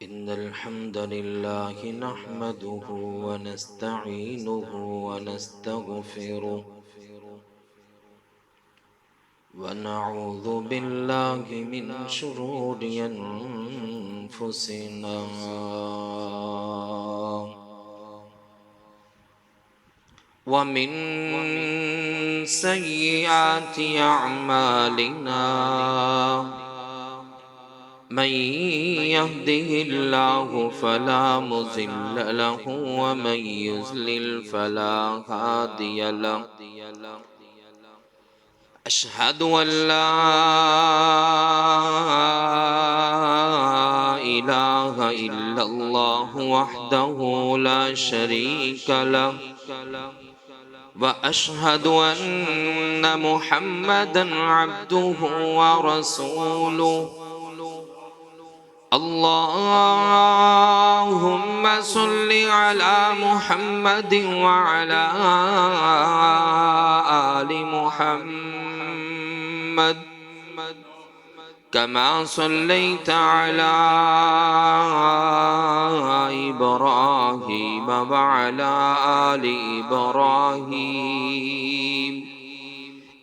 إن الحمد لله نحمده ونستعينه ونستغفره ونعوذ بالله من شرور أنفسنا ومن سيئات أعمالنا من يهده الله فلا مضل له ومن يضلل فلا هادي له أشهد أن لا إله إلا الله وحده لا شريك له وأشهد أن محمدا عبده ورسوله اللهم صل على محمد وعلى آل محمد كما صليت على إبراهيم وعلى آل إبراهيم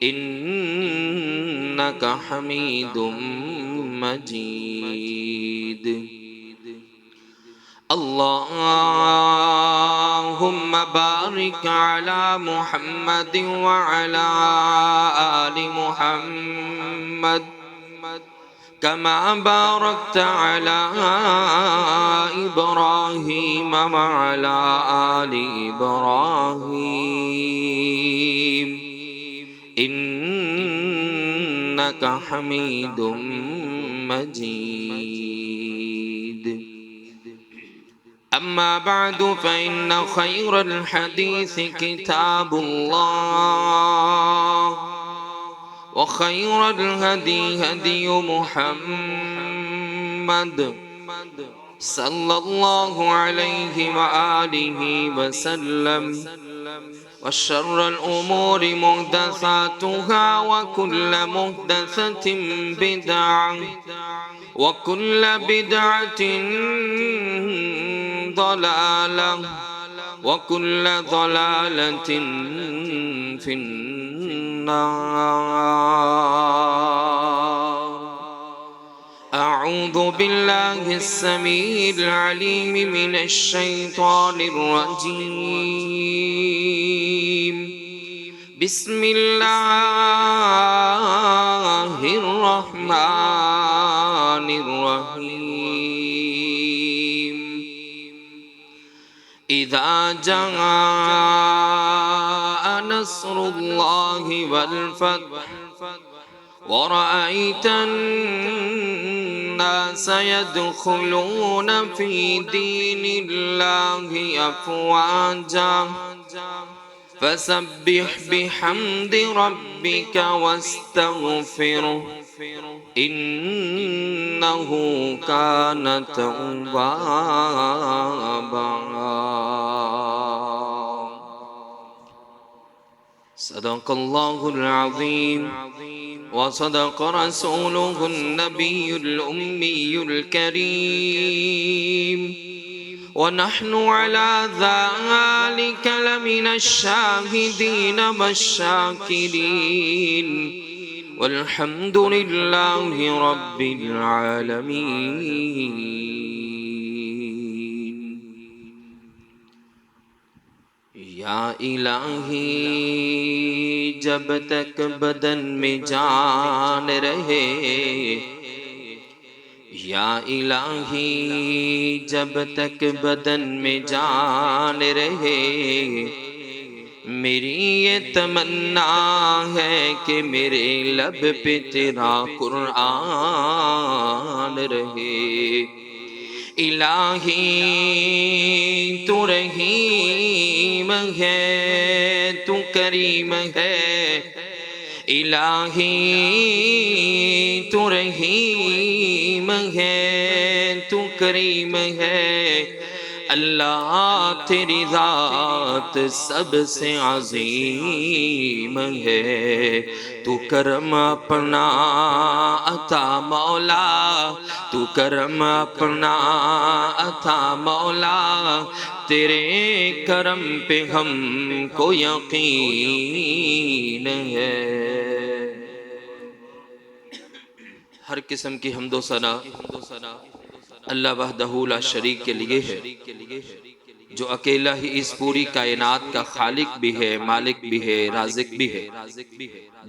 إنك حميد مجيد اللهم بارك على محمد وعلى آل محمد كما باركت على إبراهيم وعلى آل إبراهيم إنك حميد مجيد أما بعد فإن خير الحديث كتاب الله وخير الهدي هدي محمد صلى الله عليه وآله وسلم وشر الأمور محدثاتها وكل محدثة بدعة وكل بدعة ضلالة وكل ضلالة في النار. أعوذ بالله السميع العليم من الشيطان الرجيم. بسم الله الرحمن الرحيم. إذا جاء نصر الله والفتح ورأيت الناس يدخلون في دين الله أفواجا فسبح بحمد ربك واستغفره إنه كان توابا. صدق الله العظيم وصدق رسوله النبي الأمي الكريم ونحن على ذلك لمن الشاهدين والشاكرين والحمد لله رب العالمين. یا الہی جب تک بدن میں جان رہے، یا الہی جب تک بدن میں جان رہے، میری یہ تمنا ہے کہ میرے لب پہ تیرا قرآن رہے۔ الہی تو رحیم ہے، تو کریم ہے، الہی تو رحیم ہے، تو کریم ہے، اللہ تیری ذات سب سے عظیم ہے، تو کرم اپنا عطا مولا، تو کرم اپنا عطا مولا، تیرے کرم پہ ہم کو یقین ہے۔ ہر قسم کی حمد و ثنا اللہ وحدہ لا شریک کے لیے ہے، جو اکیلا ہی اس پوری کائنات کا خالق بھی ہے، مالک بھی ہے، رازق بھی ہے،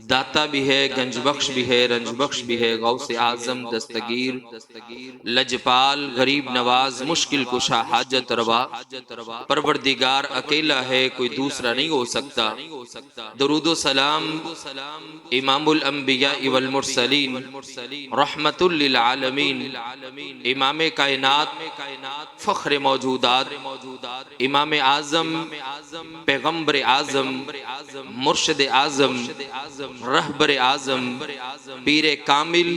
داتا بھی ہے، گنج بخش بھی ہے، رنج بخش بھی ہے، غوث اعظم، دستگیر، لجپال، غریب نواز، مشکل کشا، حاجت روا، پروردگار اکیلا ہے، کوئی دوسرا نہیں ہو سکتا۔ درود و سلام امام الانبیاء والمرسلین، رحمت للعالمین، امام کائنات، فخر موجودات، امام اعظم، پیغمبر اعظم، مرشد اعظم، رہبر اعظم، پیر کامل،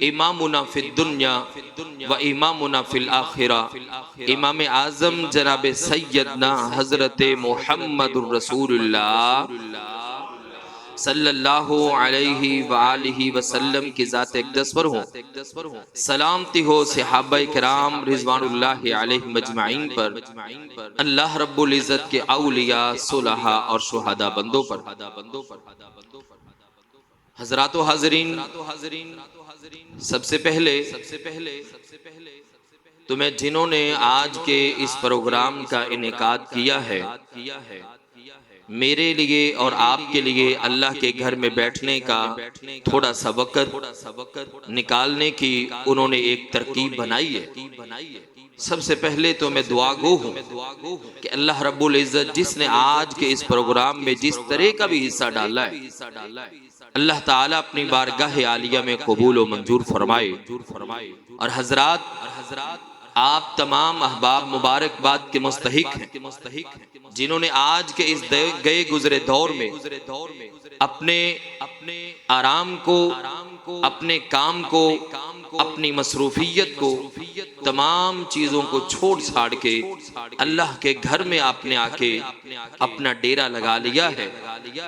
امامنا فی الدنیا و امامنا فی الآخرہ، امام اعظم جناب سیدنا حضرت محمد الرسول اللہ صلی اللہ علیہ وآلہ وسلم کی ذات اقدس پر ہوں، سلامتی ہو صحابہ کرام رضوان اللہ علیہ مجمعین پر، اللہ رب العزت کے اولیاء، صلحاء اور شہداء بندوں پر۔ حضرات و حاضرین، سب سے پہلے تمہیں جنہوں نے آج کے اس پروگرام کا انعقاد کیا ہے، میرے لیے اور آپ کے لیے اللہ کے گھر میں بیٹھنے کا تھوڑا سا وقت نکالنے کی انہوں نے ایک ترکیب بنائی ہے۔ سب سے پہلے تو میں دعا گو ہوں کہ اللہ رب العزت جس نے آج کے اس پروگرام میں جس طرح کا بھی حصہ ڈالا ہے، اللہ تعالیٰ اپنی بارگاہ عالیہ میں قبول و منظور فرمائے۔ اور حضرات، آپ تمام احباب مبارکباد کے مستحق ہیں، جنہوں نے آج کے اس گئے گزرے دور میں اپنے آرام کو، اپنے کام کو، اپنی مصروفیت کو، تمام چیزوں کو چھوڑ چھاڑ کے اللہ کے گھر میں آپ نے آ کے اپنا ڈیرا لگا لیا ہے۔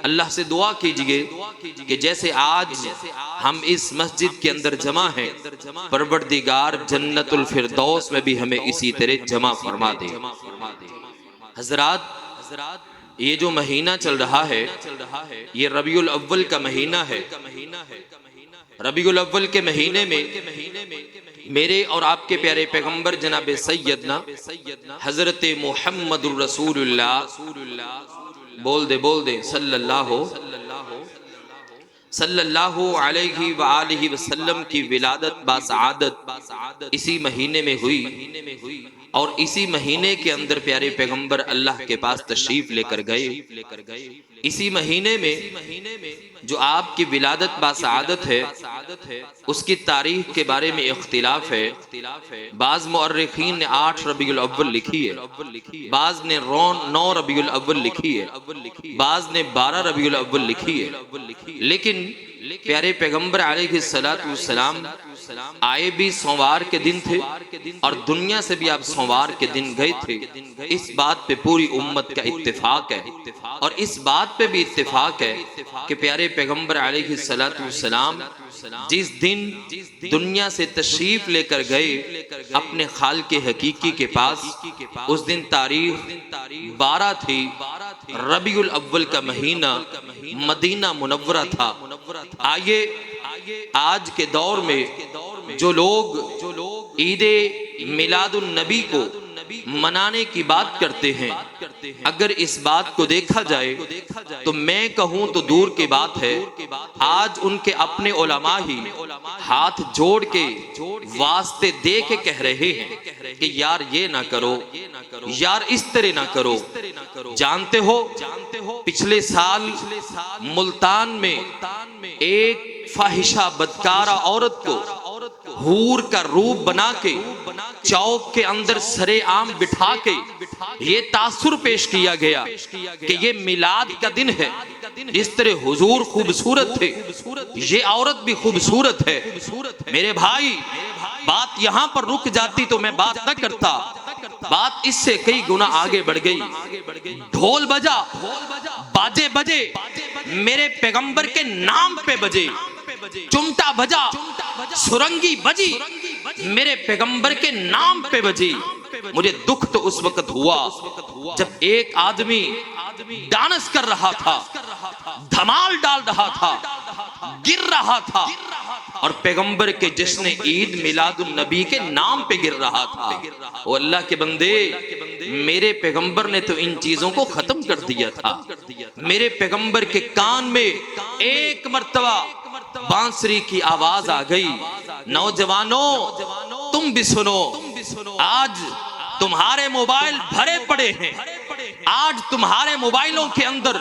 اللہ سے دعا کیجئے کہ جیسے آج ہم اس مسجد کے اندر جمع ہیں، پروردگار جنت الفردوس میں بھی ہمیں اسی طرح جمع فرما دے۔ حضرات، یہ جو مہینہ چل رہا ہے، یہ ربیع الاول کا مہینہ ہے۔ ربیع الاول کے مہینے میں میرے اور آپ کے پیارے پیغمبر جناب سیدنا حضرت محمد الرسول اللہ، بول دے صلی اللہ علیہ وآلہ وسلم کی ولادت باسعادت اسی مہینے میں ہوئی، اور اسی مہینے کے اندر پیارے پیغمبر اللہ کے پاس تشریف لے کر گئے۔ اسی مہینے میں جو آپ کی ولادت باسعادت ہے، اس کی تاریخ کے بارے میں اختلاف ہے۔ بعض مؤرخین نے 8 ربیع الاول لکھی ہے، بعض نے 9 ربیع الاول لکھی ہے، بعض نے 12 ربیع الاول لکھی ہے، لیکن پیارے پیغمبر علیہ السلام آئے بھی سوموار کے دن تھے، اور دنیا سے بھی آپ سوموار کے دن گئے تھے۔ اس بات پہ پوری امت کا اتفاق ہے، اور اس بات پہ بھی اتفاق ہے کہ پیارے پیغمبر علیہ السلام جس دن دنیا سے تشریف لے کر گئے اپنے خالق حقیقی کے پاس، اس دن تاریخ 12 تھی، ربیع الاول کا مہینہ، مدینہ منورہ تھا۔ آئیے آج کے دور میں جو لوگ عید میلاد النبی کو منانے کی بات کرتے ہیں، اگر اس بات کو دیکھا جائے تو میں کہوں تو دور کی بات ہے، آج ان کے اپنے علماء ہی ہاتھ جوڑ کے واسطے دے کے کہہ رہے ہیں کہ یار یہ نہ کرو، یار اس طرح نہ کرو۔ جانتے ہو پچھلے سال ملتان میں ایک فاحشہ بدکارہ عورت کو حور کا روپ بنا کے چوک کے اندر سرے عام بٹھا کے یہ تاثر پیش کیا گیا کہ یہ میلاد کا دن ہے، جس طرح حضور خوبصورت تھے یہ عورت بھی خوبصورت ہے۔ میرے بھائی، بات یہاں پر رک جاتی تو میں بات نہ کرتا، بات اس سے کئی گنا آگے بڑھ گئی. ڈھول بجا، باجے بجے، میرے پیغمبر کے نام پہ بجے. چمٹا بجا، سرنگی بجی، میرے پیغمبر کے نام پہ بجی. مجھے دکھ تو اس وقت ہوا جب ایک آدمی ڈانس کر رہا تھا، دھمال ڈال رہا تھا، گر رہا تھا، اور پیغمبر کے جشن عید میلاد النبی کے نام پہ گر رہا تھا. او اللہ کے بندے، میرے پیغمبر نے تو ان چیزوں کو ختم کر دیا تھا. میرے پیغمبر کے کان میں ایک مرتبہ بانسری کی آواز آ گئی. نوجوانوں تم بھی سنو، آج تمہارے موبائل بھرے پڑے ہیں، آج تمہارے موبائلوں کے اندر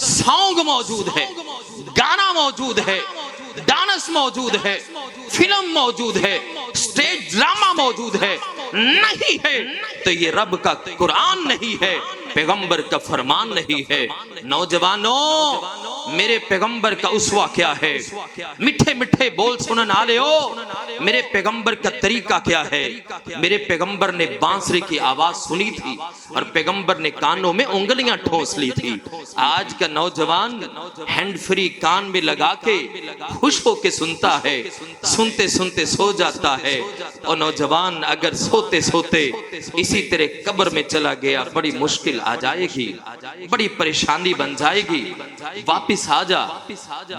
سانگ موجود ہے، گانا موجود ہے، ڈانس موجود ہے، فلم موجود ہے، سٹیج ڈرامہ موجود ہے. نہیں ہے تو یہ رب کا قرآن نہیں ہے، پیغمبر کا فرمان نہیں ہے. نوجوانوں، میرے پیغمبر کا اسوہ کیا ہے؟ مٹھے مٹھے بول سنن آلے ہو، میرے پیغمبر کا طریقہ کیا ہے؟ میرے پیغمبر نے بانسری کی آواز سنی تھی اور پیغمبر نے کانوں میں انگلیاں ٹھوس لی تھی. آج کا نوجوان ہینڈ فری کان میں لگا کے خوش ہو کے سنتا ہے، سنتے سنتے سو جاتا ہے. اور نوجوان اگر سوتے سوتے اسی طرح قبر میں چلا گیا، بڑی مشکل آ جائے گی، بڑی پریشانی بن جائے گی. واپس آ جا،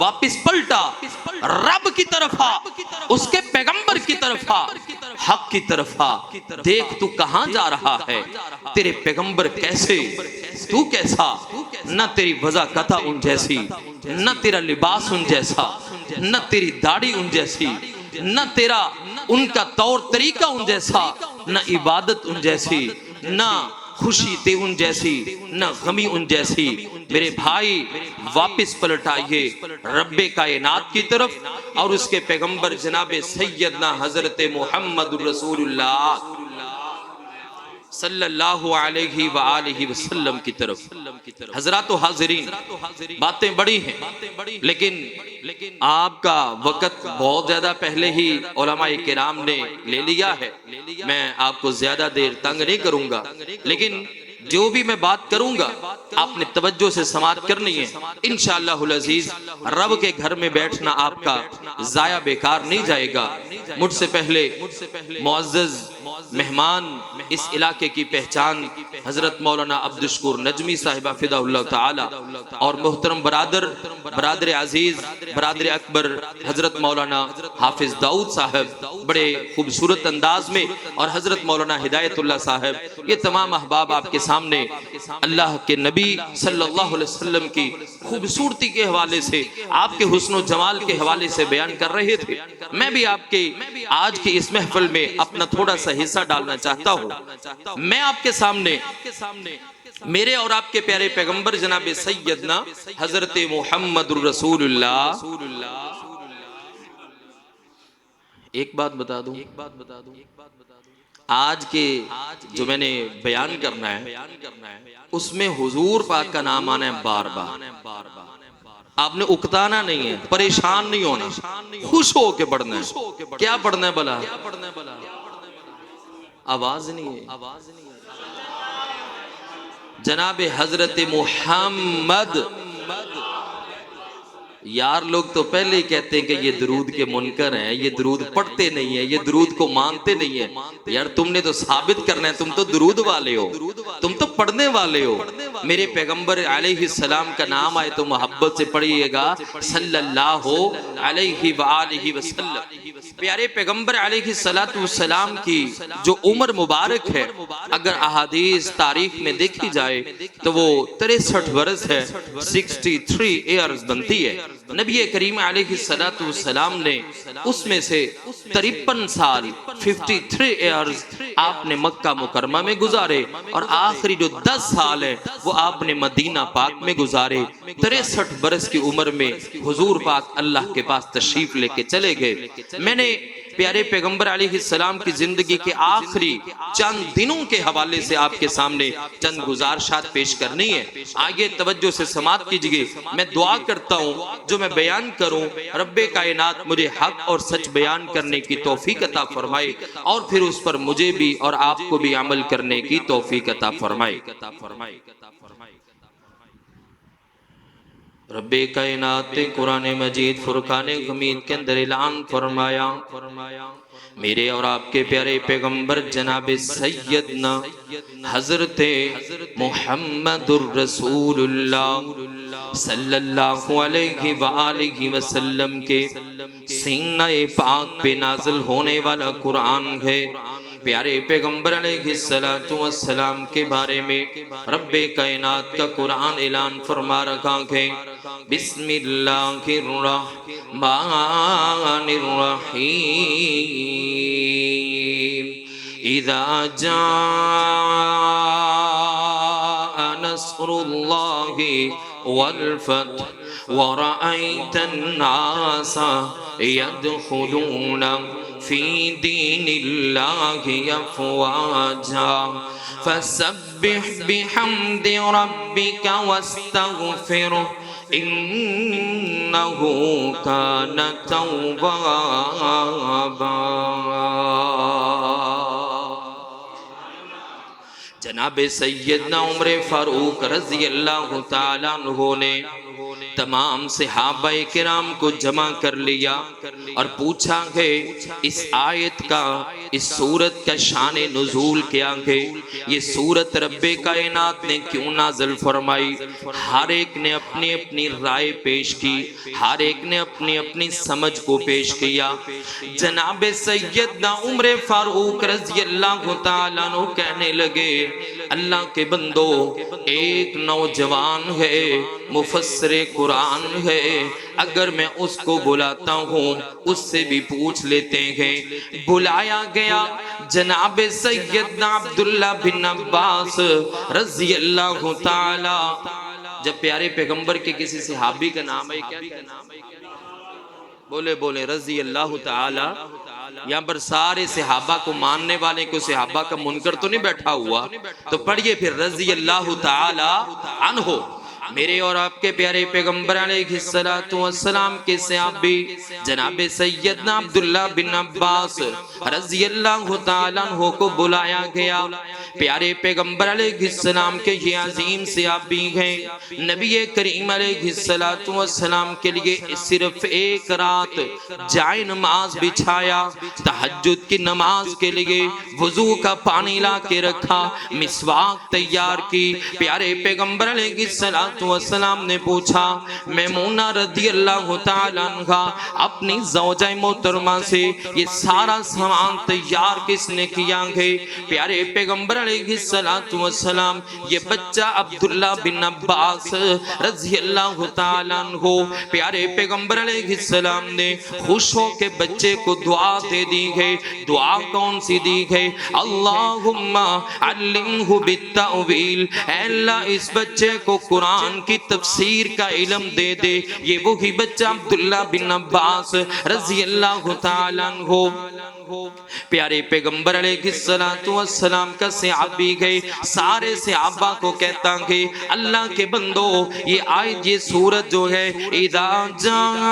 واپس پلٹا، رب کی طرف آ، اس کے پیغمبر کی طرف آ، حق کی طرف آ. دیکھ تو کہاں جا رہا ہے، تیرے پیغمبر کیسے، تو کیسا. نہ تیری وضاحت ان جیسی، نہ تیرا لباس ان جیسا، نہ تیری داڑھی ان جیسی، نہ تیرا ان کا طور طریقہ ان جیسا، نہ عبادت ان جیسی، نہ خوشی تے ان جیسی، نہ غمی ان جیسی. میرے بھائی واپس پلٹ آئیے رب کائنات کی طرف اور اس کے پیغمبر جناب سیدنا حضرت محمد رسول اللہ صلی اللہ علیہ وآلہ وسلم کی طرف. حضرات و حاضرین، باتیں بڑی ہیں لیکن آپ کا وقت بہت زیادہ پہلے ہی علماء کرام نے لے لیا ہے. میں آپ کو زیادہ دیر تنگ نہیں کروں گا، لیکن جو بھی میں بات کروں گا آپ نے توجہ سے سماعت کرنی ہے. انشاءاللہ العزیز رب کے گھر میں بیٹھنا آپ کا ضائع بیکار نہیں جائے گا. مجھ سے پہلے معزز مہمان، اس علاقے کی پہچان حضرت مولانا عبدالشکور نجمی صاحبہ فداء اللہ تعالی، اور محترم برادر عزیز، برادر اکبر حضرت مولانا حافظ داؤد صاحب بڑے خوبصورت انداز میں، اور حضرت مولانا ہدایت اللہ صاحب. یہ تمام احباب آپ کے سامنے اللہ کے نبی صلی اللہ علیہ وسلم کی خوبصورتی کے حوالے سے، آپ کے حسن و جمال کے حوالے سے بیان کر رہے تھے. میں بھی آپ کے آج کی اس محفل میں اپنا تھوڑا سا حصہ ڈالنا چاہتا ہوں. میں آپ کے سامنے میرے اور آپ کے پیارے پیغمبر جناب سیدنا حضرت محمد رسول اللہ. ایک بات بتا دوں، آج کے جو میں نے بیان کرنا ہے اس میں حضور پاک کا نام آنا ہے بار بار. آپ نے اکتانا نہیں ہے، پریشان نہیں ہونا، خوش ہو کے پڑھنا ہے. کیا پڑھنا ہے بلا؟ آواز نہیں ہے. جناب حضرت محمد. یار لوگ تو پہلے ہی کہتے ہیں کہ یہ درود کے منکر ہیں، یہ درود پڑھتے نہیں ہیں، یہ درود کو مانتے نہیں ہیں. یار تم نے تو ثابت کرنا ہے، تم تو درود والے ہو، تم تو پڑھنے والے ہو. میرے پیغمبر علیہ السلام کا نام آئے تو محبت سے پڑھیے گا صلی اللہ علیہ وآلہ وسلم. پیارے پیغمبر علیہ السلام کی جو عمر مبارک ہے اگر احادیث تاریخ میں دیکھی جائے تو وہ 63 برس ہے، 63 ایئرز بنتی ہے. نبی کریم علیہ السلام نے اس میں سے 53 سال 53 ایئرز آپ نے مکہ مکرمہ میں گزارے، اور آخری جو 10 سال ہے وہ آپ نے مدینہ پاک میں گزارے. 63 برس کی عمر میں حضور پاک اللہ کے پاس تشریف لے کے چلے گئے. میں نے پیارے پیغمبر علیہ السلام کی زندگی کے آخری چند دنوں کے حوالے سے آپ کے سامنے چند گزارشات پیش کرنی ہے. آگے توجہ سے سماعت کیجئے. میں دعا کرتا ہوں جو میں بیان کروں رب کائنات مجھے حق اور سچ بیان کرنے کی توفیق عطا فرمائے اور پھر اس پر مجھے بھی اور آپ کو بھی عمل کرنے کی توفیق عطا فرمائے. رب کائنات نے قرآن مجید فرقان حمید کے اندر اعلان فرمایا میرے اور آپ کے پیارے پیغمبر جناب سیدنا حضرت محمد الرسول اللہ صلی اللہ علیہ وآلہ وسلم کے سینہ پاک پہ نازل ہونے والا قرآن ہے. پیارے پیغمبر علیہ السلام کے بارے میں رب کائنات کا قرآن اعلان فرما رکھا ہے بسم اللہ الرحمن الرحیم اذا جاء نصر اللہ والفتح ورأيت الناس يدخلون في دين الله أفواجا فسبح بحمد ربك واستغفره إنه كان توابا. جناب سیدنا عمر فاروق رضی اللہ تعالیٰ عنہ نے تمام صحابہ کرام کو جمع کر لیا اور پوچھا کہ اس آیت کا اس سورت کا شان نزول کیا ہے, یہ سورت رب کائنات نے کیوں نازل فرمائی. ہر ایک نے اپنی اپنی رائے پیش کی, ہر ایک نے اپنی اپنی سمجھ کو پیش کیا. جناب سیدنا عمر فاروق رضی اللہ تعالیٰ عنہ کہنے لگے اللہ کے بندو ایک نوجوان ہے مفسر قرآن ہے, اگر میں اس کو بلاتا ہوں اس سے بھی پوچھ لیتے ہیں. بلایا گیا جناب سیدنا عبداللہ بن عباس رضی اللہ تعالی. جب پیارے پیغمبر کے کسی صحابی کا نام ہے کیا بولے بولے رضی اللہ تعالی. یہاں پر سارے صحابہ کو ماننے والے کو صحابہ کا منکر تو نہیں بیٹھا ہوا, تو پڑھئے پھر رضی اللہ تعالی عنہ. میرے اور آپ کے پیارے پیغمبر علیہ السلام کے صحابی جناب سیدنا عبداللہ بن عباس رضی اللہ تعالیٰ عنہ کو بلایا گیا. پیارے پیغمبر علیہ السلام کے یہ عظیم صحابی ہیں. نبی کریم علیہ السلام کے لیے صرف ایک رات جائے نماز بچھایا, تہجد کی نماز کے لیے وضو کا پانی لا کے رکھا, مسواک تیار کی. پیارے پیغمبر علیہ السلام نے پوچھا میمونہ رضی اللہ تعالیٰ عنہ اپنی زوجہ محترمہ سے یہ سارا سامان تیار کس نے کیا ہے؟ پیارے پیغمبر علیہ السلام یہ بچہ عبداللہ بن عباس رضی اللہ تعالیٰ عنہ. پیارے پیغمبر علیہ السلام نے خوش ہو کے بچے کو دعا دے دی ہے. دعا کون سی دی ہے؟ اللہم علمہ بالتأویل, اے اللہ اس بچے کو قرآن کی تفسیر کا علم دے دے. یہ وہی بچہ عبداللہ بن عباس رضی اللہ تعالیٰ عنہ پیارے پیغمبر علیہ السلام کا صحابی گئے. سارے صحابہ کو کہتا کہ اللہ کے بندو یہ آیت یہ سورت جو ہے اذا جاء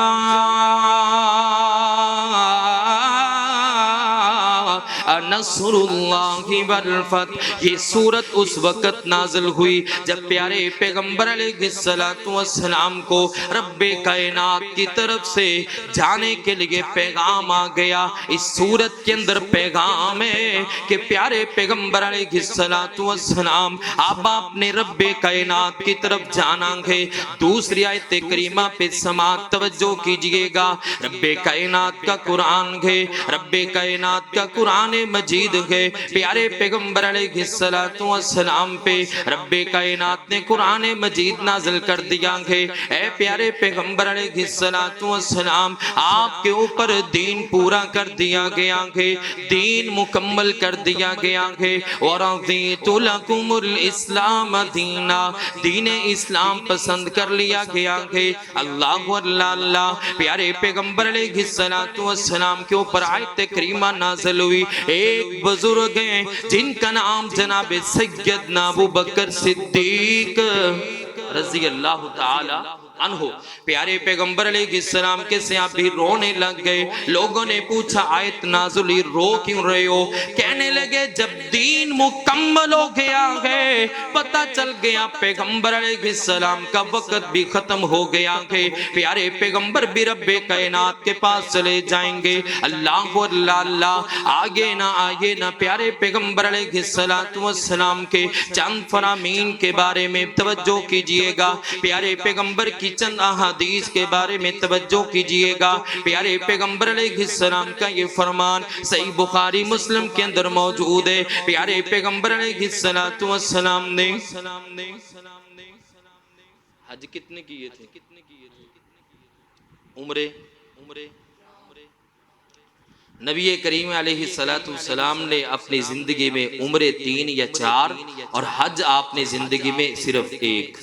نصر اللہ والفتح, یہ سورت اس وقت نازل ہوئی جب پیارے پیغمبر علیہ السلام کو رب کائنات کی طرف سے جانے کے لیے پیغام آ گیا. اس سورت کے اندر پیغام ہے کہ پیارے پیغمبر علیہ السلام آپ اپنے رب کائنات کی طرف جانا ہے. دوسری آیت کریمہ پہ سماعت توجہ کیجئے گا. رب کائنات کا قرآن ہے, رب کائنات کا قرآن مجید ہے، پیارے پیغمبر علیہ السلام پہ رب کائنات نے قرآن مجید نازل کر دیا ہے۔ اے پیارے پیغمبر علیہ السلام، آپ کے اوپر دین پورا کر دیا گیا ہے، دین مکمل کر دیا گیا ہے۔ وَرَضِيتُ لَكُمُ الْإِسْلَامَ دِينًا، دین اسلام پسند کر لیا گیا ہے۔ اللہ اللہ، پیارے پیغمبر علیہ السلام کے اوپر آیت کریمہ نازل ہوئی۔ ایک بزرگ ہیں جن کا نام جناب سیدنا ابو بکر صدیق رضی اللہ تعالی عنہ، پیارے پیغمبر علیہ السلام کے صحابی رونے لگ گئے۔ لوگوں نے پوچھا آیت نازل ہوئی، رو کیوں رہے ہو؟ کہنے لگے جب دین مکمل ہو گیا ہے، پتہ چل گیا پیغمبر علیہ السلام کا وقت بھی ختم ہو گیا ہے، پیارے پیغمبر بھی رب کائنات کے پاس چلے جائیں گے۔ اللہ اللہ، آگے نہ آئیے نہ، پیارے پیغمبر علیہ السلام کے چند فرامین کے بارے میں توجہ کیجئے گا، پیارے پیغمبر کی چند احادیث کے بارے میں توجہ کیجئے گا۔ پیارے پیغمبر علیہ السلام کا یہ فرمان صحیح بخاری مسلم کے اندر موجود ہے۔ پیارے پیغمبر علیہ السلام نے حج کتنے کیے تھے؟ عمرے نبی کریم علیہ السلام نے اپنی زندگی میں عمرے 3 یا 4 اور حج آپ نے زندگی میں صرف 1۔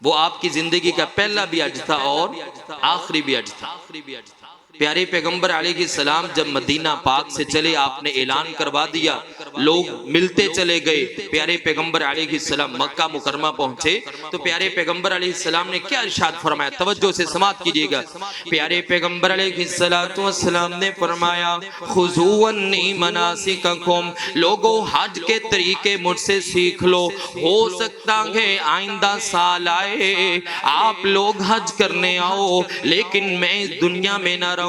وہ آپ کی زندگی کا پہلا بھی حج تھا اور آخری بھی حج تھا۔ پیارے پیغمبر علیہ السلام جب مدینہ پاک سے چلے، آپ نے اعلان کروا دیا، لوگ ملتے چلے گئے۔ پیارے پیغمبر علیہ السلام مکہ مکرمہ پہنچے تو پیارے پیغمبر علیہ السلام نے کیا ارشاد فرمایا؟ توجہ سے سماعت کیجئے گا۔ پیارے پیغمبر علیہ السلام نے فرمایا خُذُوا عَنِّی مَنَاسِکَکُم، لوگوں حج کے طریقے مجھ سے سیکھ لو، ہو سکتا ہے آئندہ سال آئے آپ لوگ حج کرنے آؤ لیکن میں اس دنیا میں نہ رہوں۔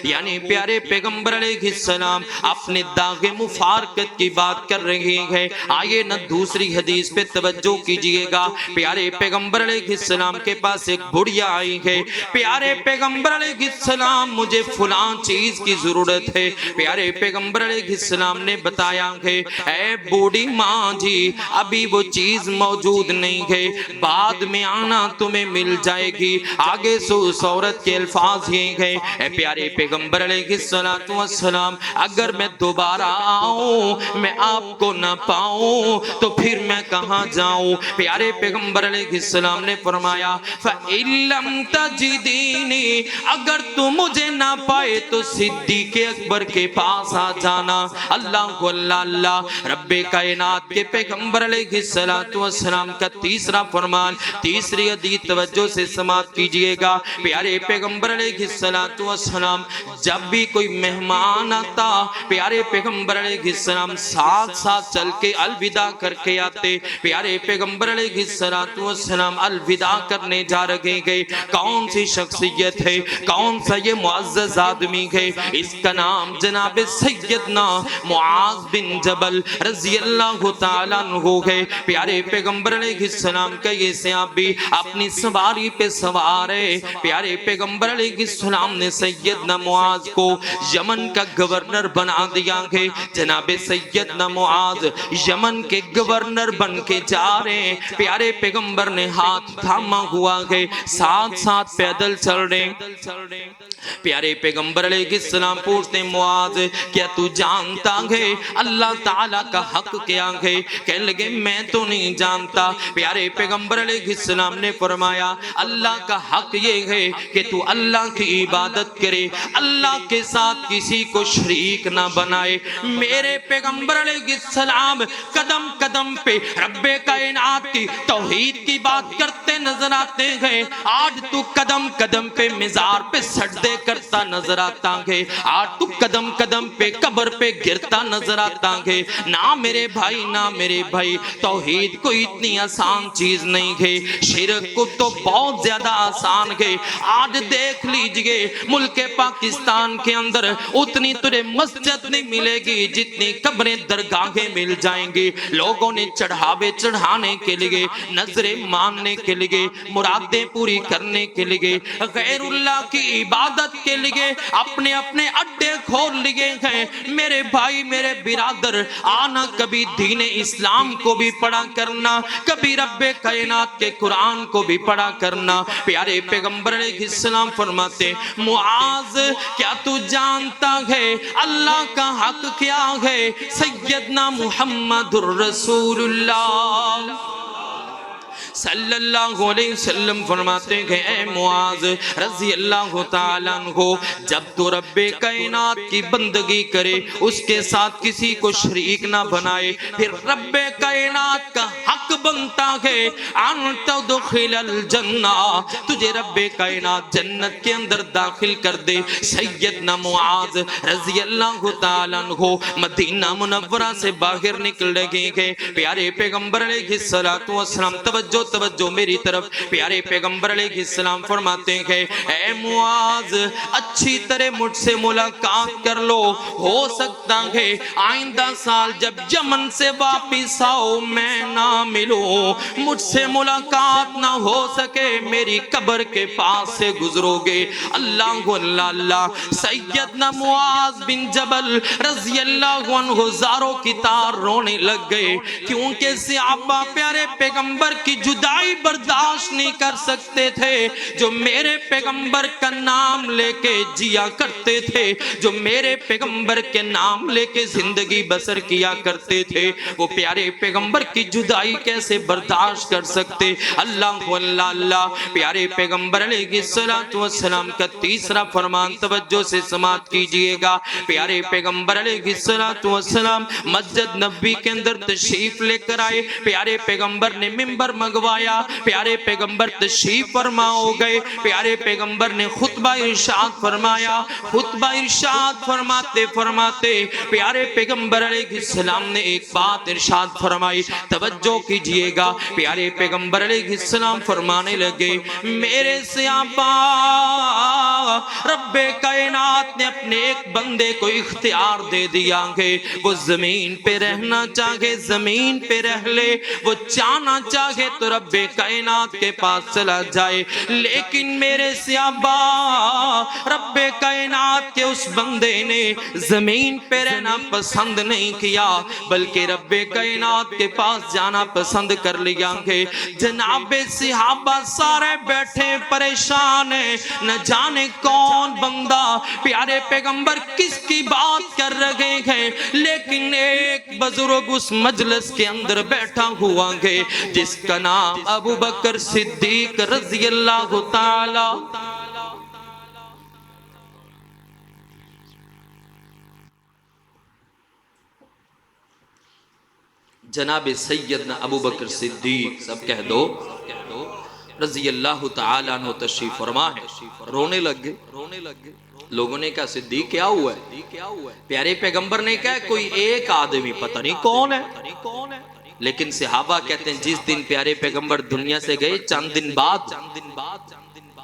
یعنی پیارے پیغمبر علیہ السلام اپنے داغ مفارقت کی بات کر رہے ہیں۔ آئیے نہ دوسری حدیث پہ توجہ کیجئے گا۔ پیارے پیغمبر علیہ السلام کے پاس ایک بڑھیا آئی ہے، پیارے پیغمبر علیہ السلام مجھے فلاں چیز کی ضرورت ہے۔ پیارے پیغمبر علیہ السلام نے بتایا ہے اے بوڑھی ماں جی، ابھی وہ چیز موجود نہیں ہے، بعد میں آنا تمہیں مل جائے گی۔ آگے سو عورت کے الفاظ یہ ہیں اے پیارے پیغمبر علیہ السلام، اگر میں دوبارہ آؤں میں آپ کو نہ پاؤں تو پھر میں کہاں جاؤں؟ پیارے پیغمبر علیہ السلام نے فرمایا فَإِن لَمْ تَجِدِينِي، اگر تو مجھے نہ پائے تو صدیق اکبر کے پاس آ جانا۔ اللہ اللہ، رب کائنات کے پیغمبر علیہ السلام کا تیسرا فرمان، تیسری حدیث توجہ سے سماعت کیجئے گا۔ پیارے پیغمبر علیہ السلام جب بھی کوئی مہمان آتا، پیارے پیغمبر علیہ السلام ساتھ ساتھ چل کے الوداع کر کے آتے۔ پیارے پیغمبر علیہ السلام الوداع کرنے جا رہے گئے، کون سی شخصیت ہے، کون سا یہ معزز آدمی ہے؟ اس کا نام جناب سیدنا معاذ بن جبل رضی اللہ تعالیٰ عنہ ہے۔ پیارے پیغمبر علیہ السلام کا یہ صحابی اپنی سواری پہ سوار ہے۔ پیارے پیغمبر علیہ السلام نے سیدنا معاذ کو یمن کا گورنر بنا دیا ہے۔ جناب سیدنا معاذ یمن کے گورنر بن کے جا رہے ہیں، پیارے پیغمبر نے ہاتھ تھاما ہوا ہے، ساتھ ساتھ پیدل چل رہے ہیں۔ پیارے پیغمبر علیہ السلام پوچھتے معاذ کیا تو جانتا ہے اللہ تعالیٰ کا حق کیا ہے؟ کہنے لگے میں تو نہیں جانتا۔ پیارے پیغمبر علیہ السلام نے فرمایا اللہ کا حق یہ ہے کہ تو اللہ کی عبادت کرے، اللہ کے ساتھ کسی کو شریک نہ بنائے۔ میرے پیغمبر علیہ السلام قدم قدم پہ رب کائنات کی توحید کی بات کرتے نظر آتے ہیں۔ آج تو قدم قدم پہ مزار پہ سجدے کرتا نظر آتا ہے، آج تو قدم قدم پہ قبر پہ گرتا نظر آتا ہے۔ نہ میرے بھائی، نہ میرے بھائی، توحید کوئی اتنی آسان چیز نہیں ہے، شرک کو تو بہت زیادہ آسان ہے۔ آج دیکھ لیجئے ملک پاکستان کے اندر اتنی تجھے مسجد نہیں ملے گی جتنی قبریں درگاہیں مل جائیں گی، لوگوں نے چڑھاوے چڑھانے کے لیے، نظریں ماننے کے لیے، مرادیں پوری کرنے کے لیے، غیر اللہ کی عبادت کے لیے اپنے اپنے اڈے کھول لیے ہیں۔ میرے بھائی میرے برادر، آنا کبھی دین اسلام کو بھی پڑھا کرنا، کبھی رب کائنات کے قرآن کو بھی پڑھا کرنا۔ پیارے پیغمبر علیہ السلام فرماتے، معاذ کیا تو جانتا ہے اللہ کا حق کیا ہے؟ سیدنا محمد الرسول اللہ صلی اللہ علیہ وسلم فرماتے ہیں، اے معاذ رضی اللہ تعالیٰ عنہ، جب تو رب کائنات کی بندگی کرے، اس کے ساتھ کسی کو شریک نہ بنائے، پھر رب کائنات کا حق بنتا ہے ان تدخل الجنہ، تجھے رب کائنات جنت کے اندر داخل کر دے۔ سیدنا معاذ رضی اللہ تعالیٰ عنہ مدینہ منورہ سے باہر نکل رہے ہیں۔ پیارے پیغمبر علیہ السلام، توجہ میری طرف، پیارے پیغمبر علیہ السلام فرماتے ہیں، اے معاذ اچھی طرح مجھ سے ملاقات کر لو، ہو سکتا ہے آئندہ سال جب یمن سے واپس آؤ میں نہ ملوں، مجھ سے ملاقات نہ ہو سکے، میری قبر کے پاس سے گزرو گے۔ اللہ اللہ اللہ، سیدنا معاذ بن جبل رضی اللہ عنہ زاروں کی تار رونے لگ گئے، کیونکہ صحابہ پیارے پیغمبر کی جدائی برداشت نہیں کر سکتے تھے، جو میرے پیغمبر کا نام لے کے جیا کرتے تھے، جو میرے پیغمبر کے نام لے کے زندگی بسر کیا کرتے تھے، وہ پیارے پیغمبر کی جدائی کیسے برداشت کر سکتے؟ اللہ اللہ اللہ، پیارے پیغمبر علیہ السلام کا تیسرا فرمان توجہ سے سماعت کیجئے گا۔ پیارے پیغمبر علیہ السلام مسجد نبوی کے اندر تشریف لے کر آئے، پیارے پیغمبر نے منبر منگوایا، پیارے پیغمبر تشریف فرما ہو گئے، پیارے پیغمبر نے خطبہ ارشاد فرمایا، خطبہ ارشاد فرماتے فرماتے پیارے پیغمبر علیہ السلام نے ایک بات ارشاد فرمائی، توجہ کیجئے گا۔ پیارے پیغمبر علیہ السلام فرمانے لگے، میرے صحابہ رب کائنات نے اپنے ایک بندے کو اختیار دے دیا ہے، وہ زمین پہ رہنا چاہے زمین پہ رہ لے، وہ چاہنا چاہے تو رب کائنات کے پاس چلا جائے، لیکن میرے صحابہ رب کائنات کے اس بندے نے زمین پہ رہنا پسند نہیں کیا، بلکہ رب کائنات کے پاس جانا پسند کر لیا ہے۔ جناب صحابہ سارے بیٹھے پریشان ہیں، نہ جانے کون بندہ پیارے پیغمبر کس کی بات کر رہے ہیں، لیکن ایک بزرگ اس مجلس کے اندر بیٹھا ہوا ہے جس کا نام ابو بکر صدیق رضی اللہ تعالی۔ جناب سیدنا ابو بکر صدیق، سب کہہ دو رضی اللہ تعالیٰ عنہ تشریف فرما ہے۔ رونے لگ گئے، لوگوں نے کہا صدیق کیا ہوا ہے؟ پیارے پیغمبر نے کہا کوئی ایک آدمی پتہ نہیں کون ہے، لیکن صحابہ کہتے ہیں جس دن پیارے پیغمبر دنیا سے گئے چند دن بعد،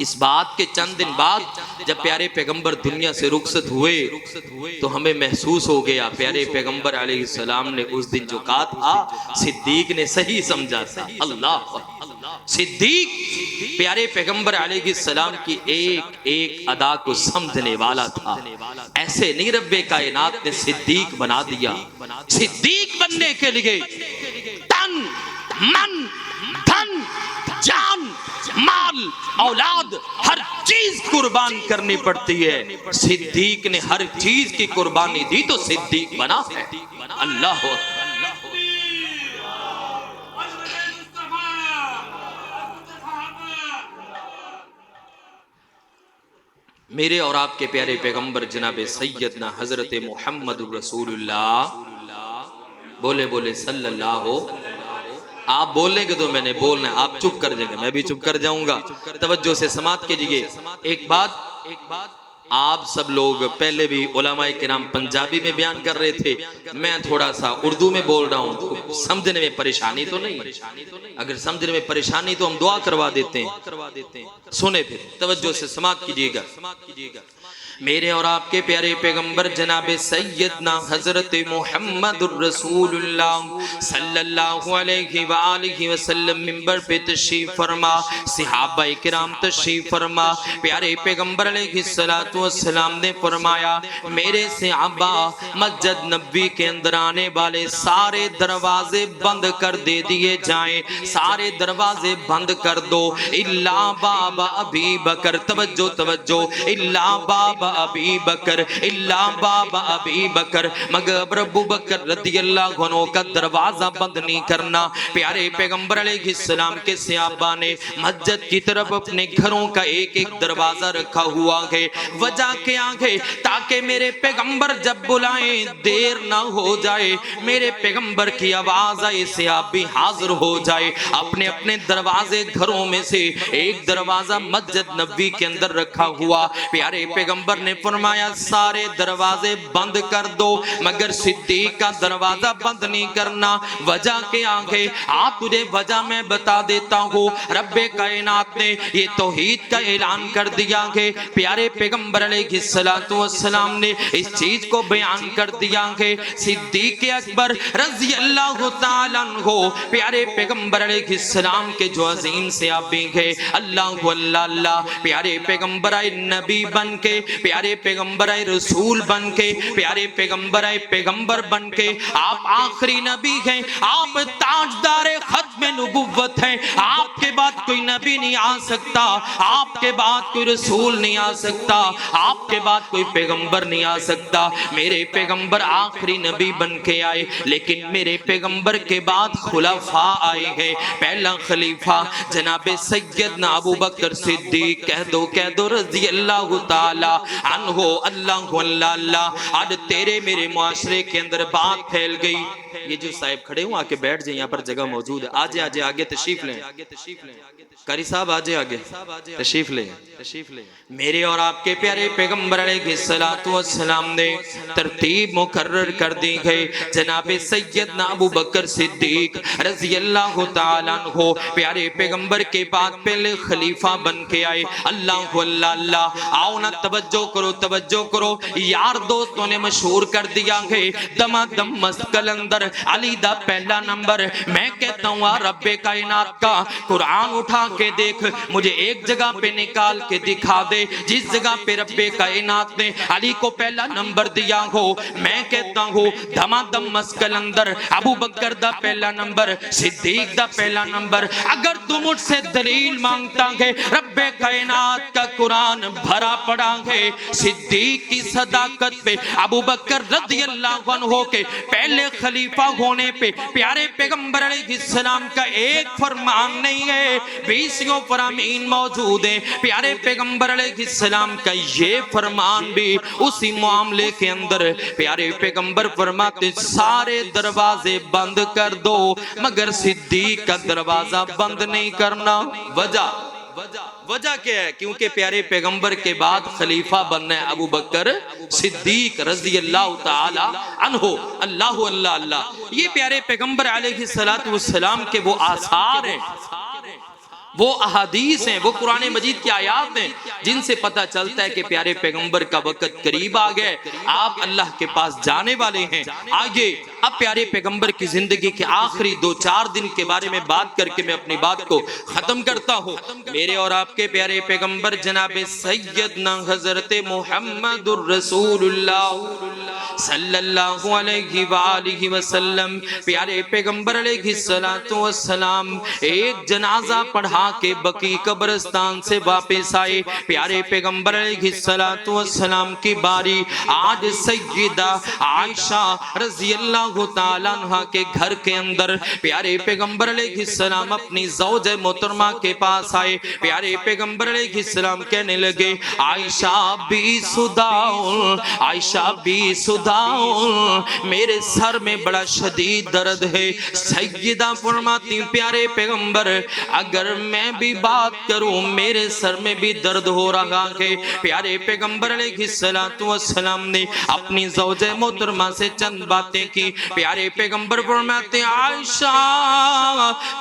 اس بات کے چند دن بعد جب پیارے پیغمبر دنیا سے رخصت ہوئے تو ہمیں محسوس ہو گیا پیارے پیغمبر علیہ السلام نے اس دن جو کہا تھا صدیق نے صحیح سمجھا تھا۔ اللہ صدیق پیارے پیغمبر علیہ السلام کی ایک ایک ادا کو سمجھنے والا تھا، ایسے نہیں رب کائنات نے صدیق بنا دیا۔ صدیق بننے کے لیے تن من دھن جان مال اولاد ہر چیز قربان کرنی پڑتی ہے، صدیق نے ہر چیز کی قربانی دی تو صدیق بنا ہے۔ اللہ میرے اور آپ کے پیارے پیغمبر جناب سیدنا حضرت محمد رسول اللہ، بولے بولے صلی اللہ ہو۔ آپ بولیں گے تو میں نے بولنا ہے، آپ چپ کر جائیں گے میں بھی چپ کر جاؤں گا۔ توجہ سے سماعت کیجئے۔ ایک بات آپ سب لوگ پہلے بھی علماء کرام پنجابی میں بیان کر رہے تھے، میں تھوڑا سا اردو میں بول رہا ہوں، تو سمجھنے میں پریشانی تو نہیں؟ اگر سمجھنے میں پریشانی تو ہم دعا کروا دیتے ہیں۔ سنیں پھر توجہ سے سماعت کیجئے گا۔ میرے اور آپ کے پیارے پیغمبر جناب سیدنا حضرت محمد الرسول اللہ صلی اللہ علیہ وآلہ وسلم منبر پہ تشریف فرما، صحابہ کرام تشریف فرما، پیارے پیغمبر علیہ السلام نے فرمایا میرے صحابہ مسجد نبوی کے اندر آنے والے سارے دروازے بند کر دے دیے جائیں، سارے دروازے بند کر دو الا باب ابی بکر، توجہ توجہ، الا باب ابی بکر، الا باب ابی بکر، مگر ابو بکر رضی اللہ عنہ کا دروازہ بند نہیں کرنا۔ پیارے پیغمبر علیہ السلام کے صحابہ نے مسجد کی طرف اپنے گھروں کا ایک ایک دروازہ رکھا ہوا ہے، وجہ کیا ہے؟ تاکہ میرے پیغمبر جب بلائیں دیر نہ ہو جائے، میرے پیغمبر کی آواز آئے صحابی حاضر ہو جائے۔ اپنے اپنے دروازے گھروں میں سے ایک دروازہ مسجد نبوی کے اندر رکھا ہوا، پیارے پیغمبر نے فرمایا سارے دروازے بند کر دو مگر صدیق کا دروازہ بند نہیں کرنا۔ وجہ کیا ہے؟ آپ تجھے وجہ میں بتا دیتا ہوں۔ رب کائنات نے یہ توحید کا اعلان کر دیا ہے، پیارے پیغمبر علیہ السلام نے اس چیز کو بیان کر دیا ہے۔ صدیق اکبر رضی اللہ تعالیٰ عنہ پیارے پیغمبر علیہ السلام کے جو عظیم صحابی ہیں، اللہ اللہ اللہ، پیارے پیغمبر آئے نبی بن کے، پیارے پیغمبر آئے رسول بن کے، پیارے پیغمبر آئے پیغمبر بن کے، آپ آخری نبی ہیں، آپ تاجدار ختم نبوت ہیں، آپ کے بعد کوئی نبی نہیں آ سکتا، آپ کے بعد کوئی رسول نہیں آ سکتا، آپ کے بعد کوئی پیغمبر نہیں آ سکتا۔ میرے پیغمبر آخری نبی بن کے آئے، لیکن میرے پیغمبر کے بعد خلفاء آئے ہیں۔ پہلا خلیفہ جناب سیدنا ابو بکر صدیق، کہہ دو رضی اللہ تعالی عنہ، اللہ اللہ اللہ۔ آج تیرے میرے معاشرے کے اندر بات پھیل گئی، یہ جو صاحب کھڑے ہوں آ کے بیٹھ جائیں، یہاں پر جگہ موجود ہے، آجے آگے تشریف لیں، قاری صاحب آجے آگے تشریف لیں۔ میرے اور آپ کے پیارے پیغمبر علیہ السلام نے ترتیب مقرر کر دی ہے، جناب سیدنا ابو بکر صدیق رضی اللہ تعالیٰ عنہ پیارے پیغمبر کے بعد پہلے خلیفہ بن کے آئے۔ اللہ اللہ اللہ، آؤ نا توجہ کرو توجہ کرو، یار دوستوں نے مشہور کر دیا ہے دما دم مسکل اندر علی دا پہلا نمبر۔ میں کہتا ہوں رب کائنات کا قرآن اٹھا کے دیکھ، مجھے ایک جگہ پہ نکال کے دکھا دے جس جگہ پہ رب کائنات نے علی کو پہلا نمبر دیا ہو۔ میں کہتا ہوں دما دم مسکل اندر ابو بکر دا پہلا نمبر، صدیق دا پہلا نمبر۔ اگر تم مجھ سے دلیل مانگتا ہے، رب کائنات کا قرآن بھرا پڑا ہے صدیق کی صداقت پہ، ابو بکر رضی اللہ عنہ کے پہلے خلیفہ ہونے پہ۔ پیارے پیغمبر علیہ السلام کا ایک فرمان نہیں ہے، 20 فرامین موجود ہیں۔ پیارے پیغمبر علیہ السلام کا یہ فرمان بھی اسی معاملے کے اندر، پیارے پیغمبر فرماتے سارے دروازے بند کر دو مگر صدیق کا دروازہ بند نہیں کرنا۔ وجہ کیا ہے؟ کیونکہ پیارے پیغمبر کے بعد خلیفہ بننا ہے ابو بکر صدیق رضی اللہ تعالی عنہ۔ اللہ اللہ اللہ، یہ پیارے پیغمبر علیہ السلام کے وہ آثار ہیں، وہ احادیث ہیں، وہ قرآن مجید کی آیات ہیں جن سے پتہ چلتا ہے کہ پیارے پیغمبر کا وقت قریب آ گئے، آپ اللہ کے پاس جانے والے ہیں۔ آگے اب پیارے پیغمبر کی زندگی کے آخری 2-4 دن کے بارے میں بات کر کے میں اپنی بات کو ختم کرتا ہوں۔ میرے اور آپ کے پیارے پیغمبر جناب سیدنا حضرت محمد الرسول اللہ صلی اللہ علیہ وآلہ وسلم، پیارے پیغمبر علیہ السلام ایک جنازہ پڑھا کے بقی قبرستان سے واپس آئے۔ پیارے پیغمبر علیہ السلام کی باری آج سیدہ عائشہ رضی اللہ تعالیٰ عنہ کے گھر کے اندر پیارے پیغمبر علیہ السلام اپنی زوج محترمہ کے پاس آئے۔ پیارے پیغمبر علیہ السلام کہنے لگے عائشہ بھی صداؤں، عائشہ بھی صداؤں، میرے سر میں بڑا شدید درد ہے۔ سیدہ فرماتی پیارے پیغمبر اگر میں بھی بات کروں میرے سر میں بھی درد ہو رہا ہے۔ پیارے پیغمبر علیہ السلام نے اپنی زوجہ محترمہ سے چند باتیں کی۔ پیارے پیغمبر فرماتے ہیں عائشہ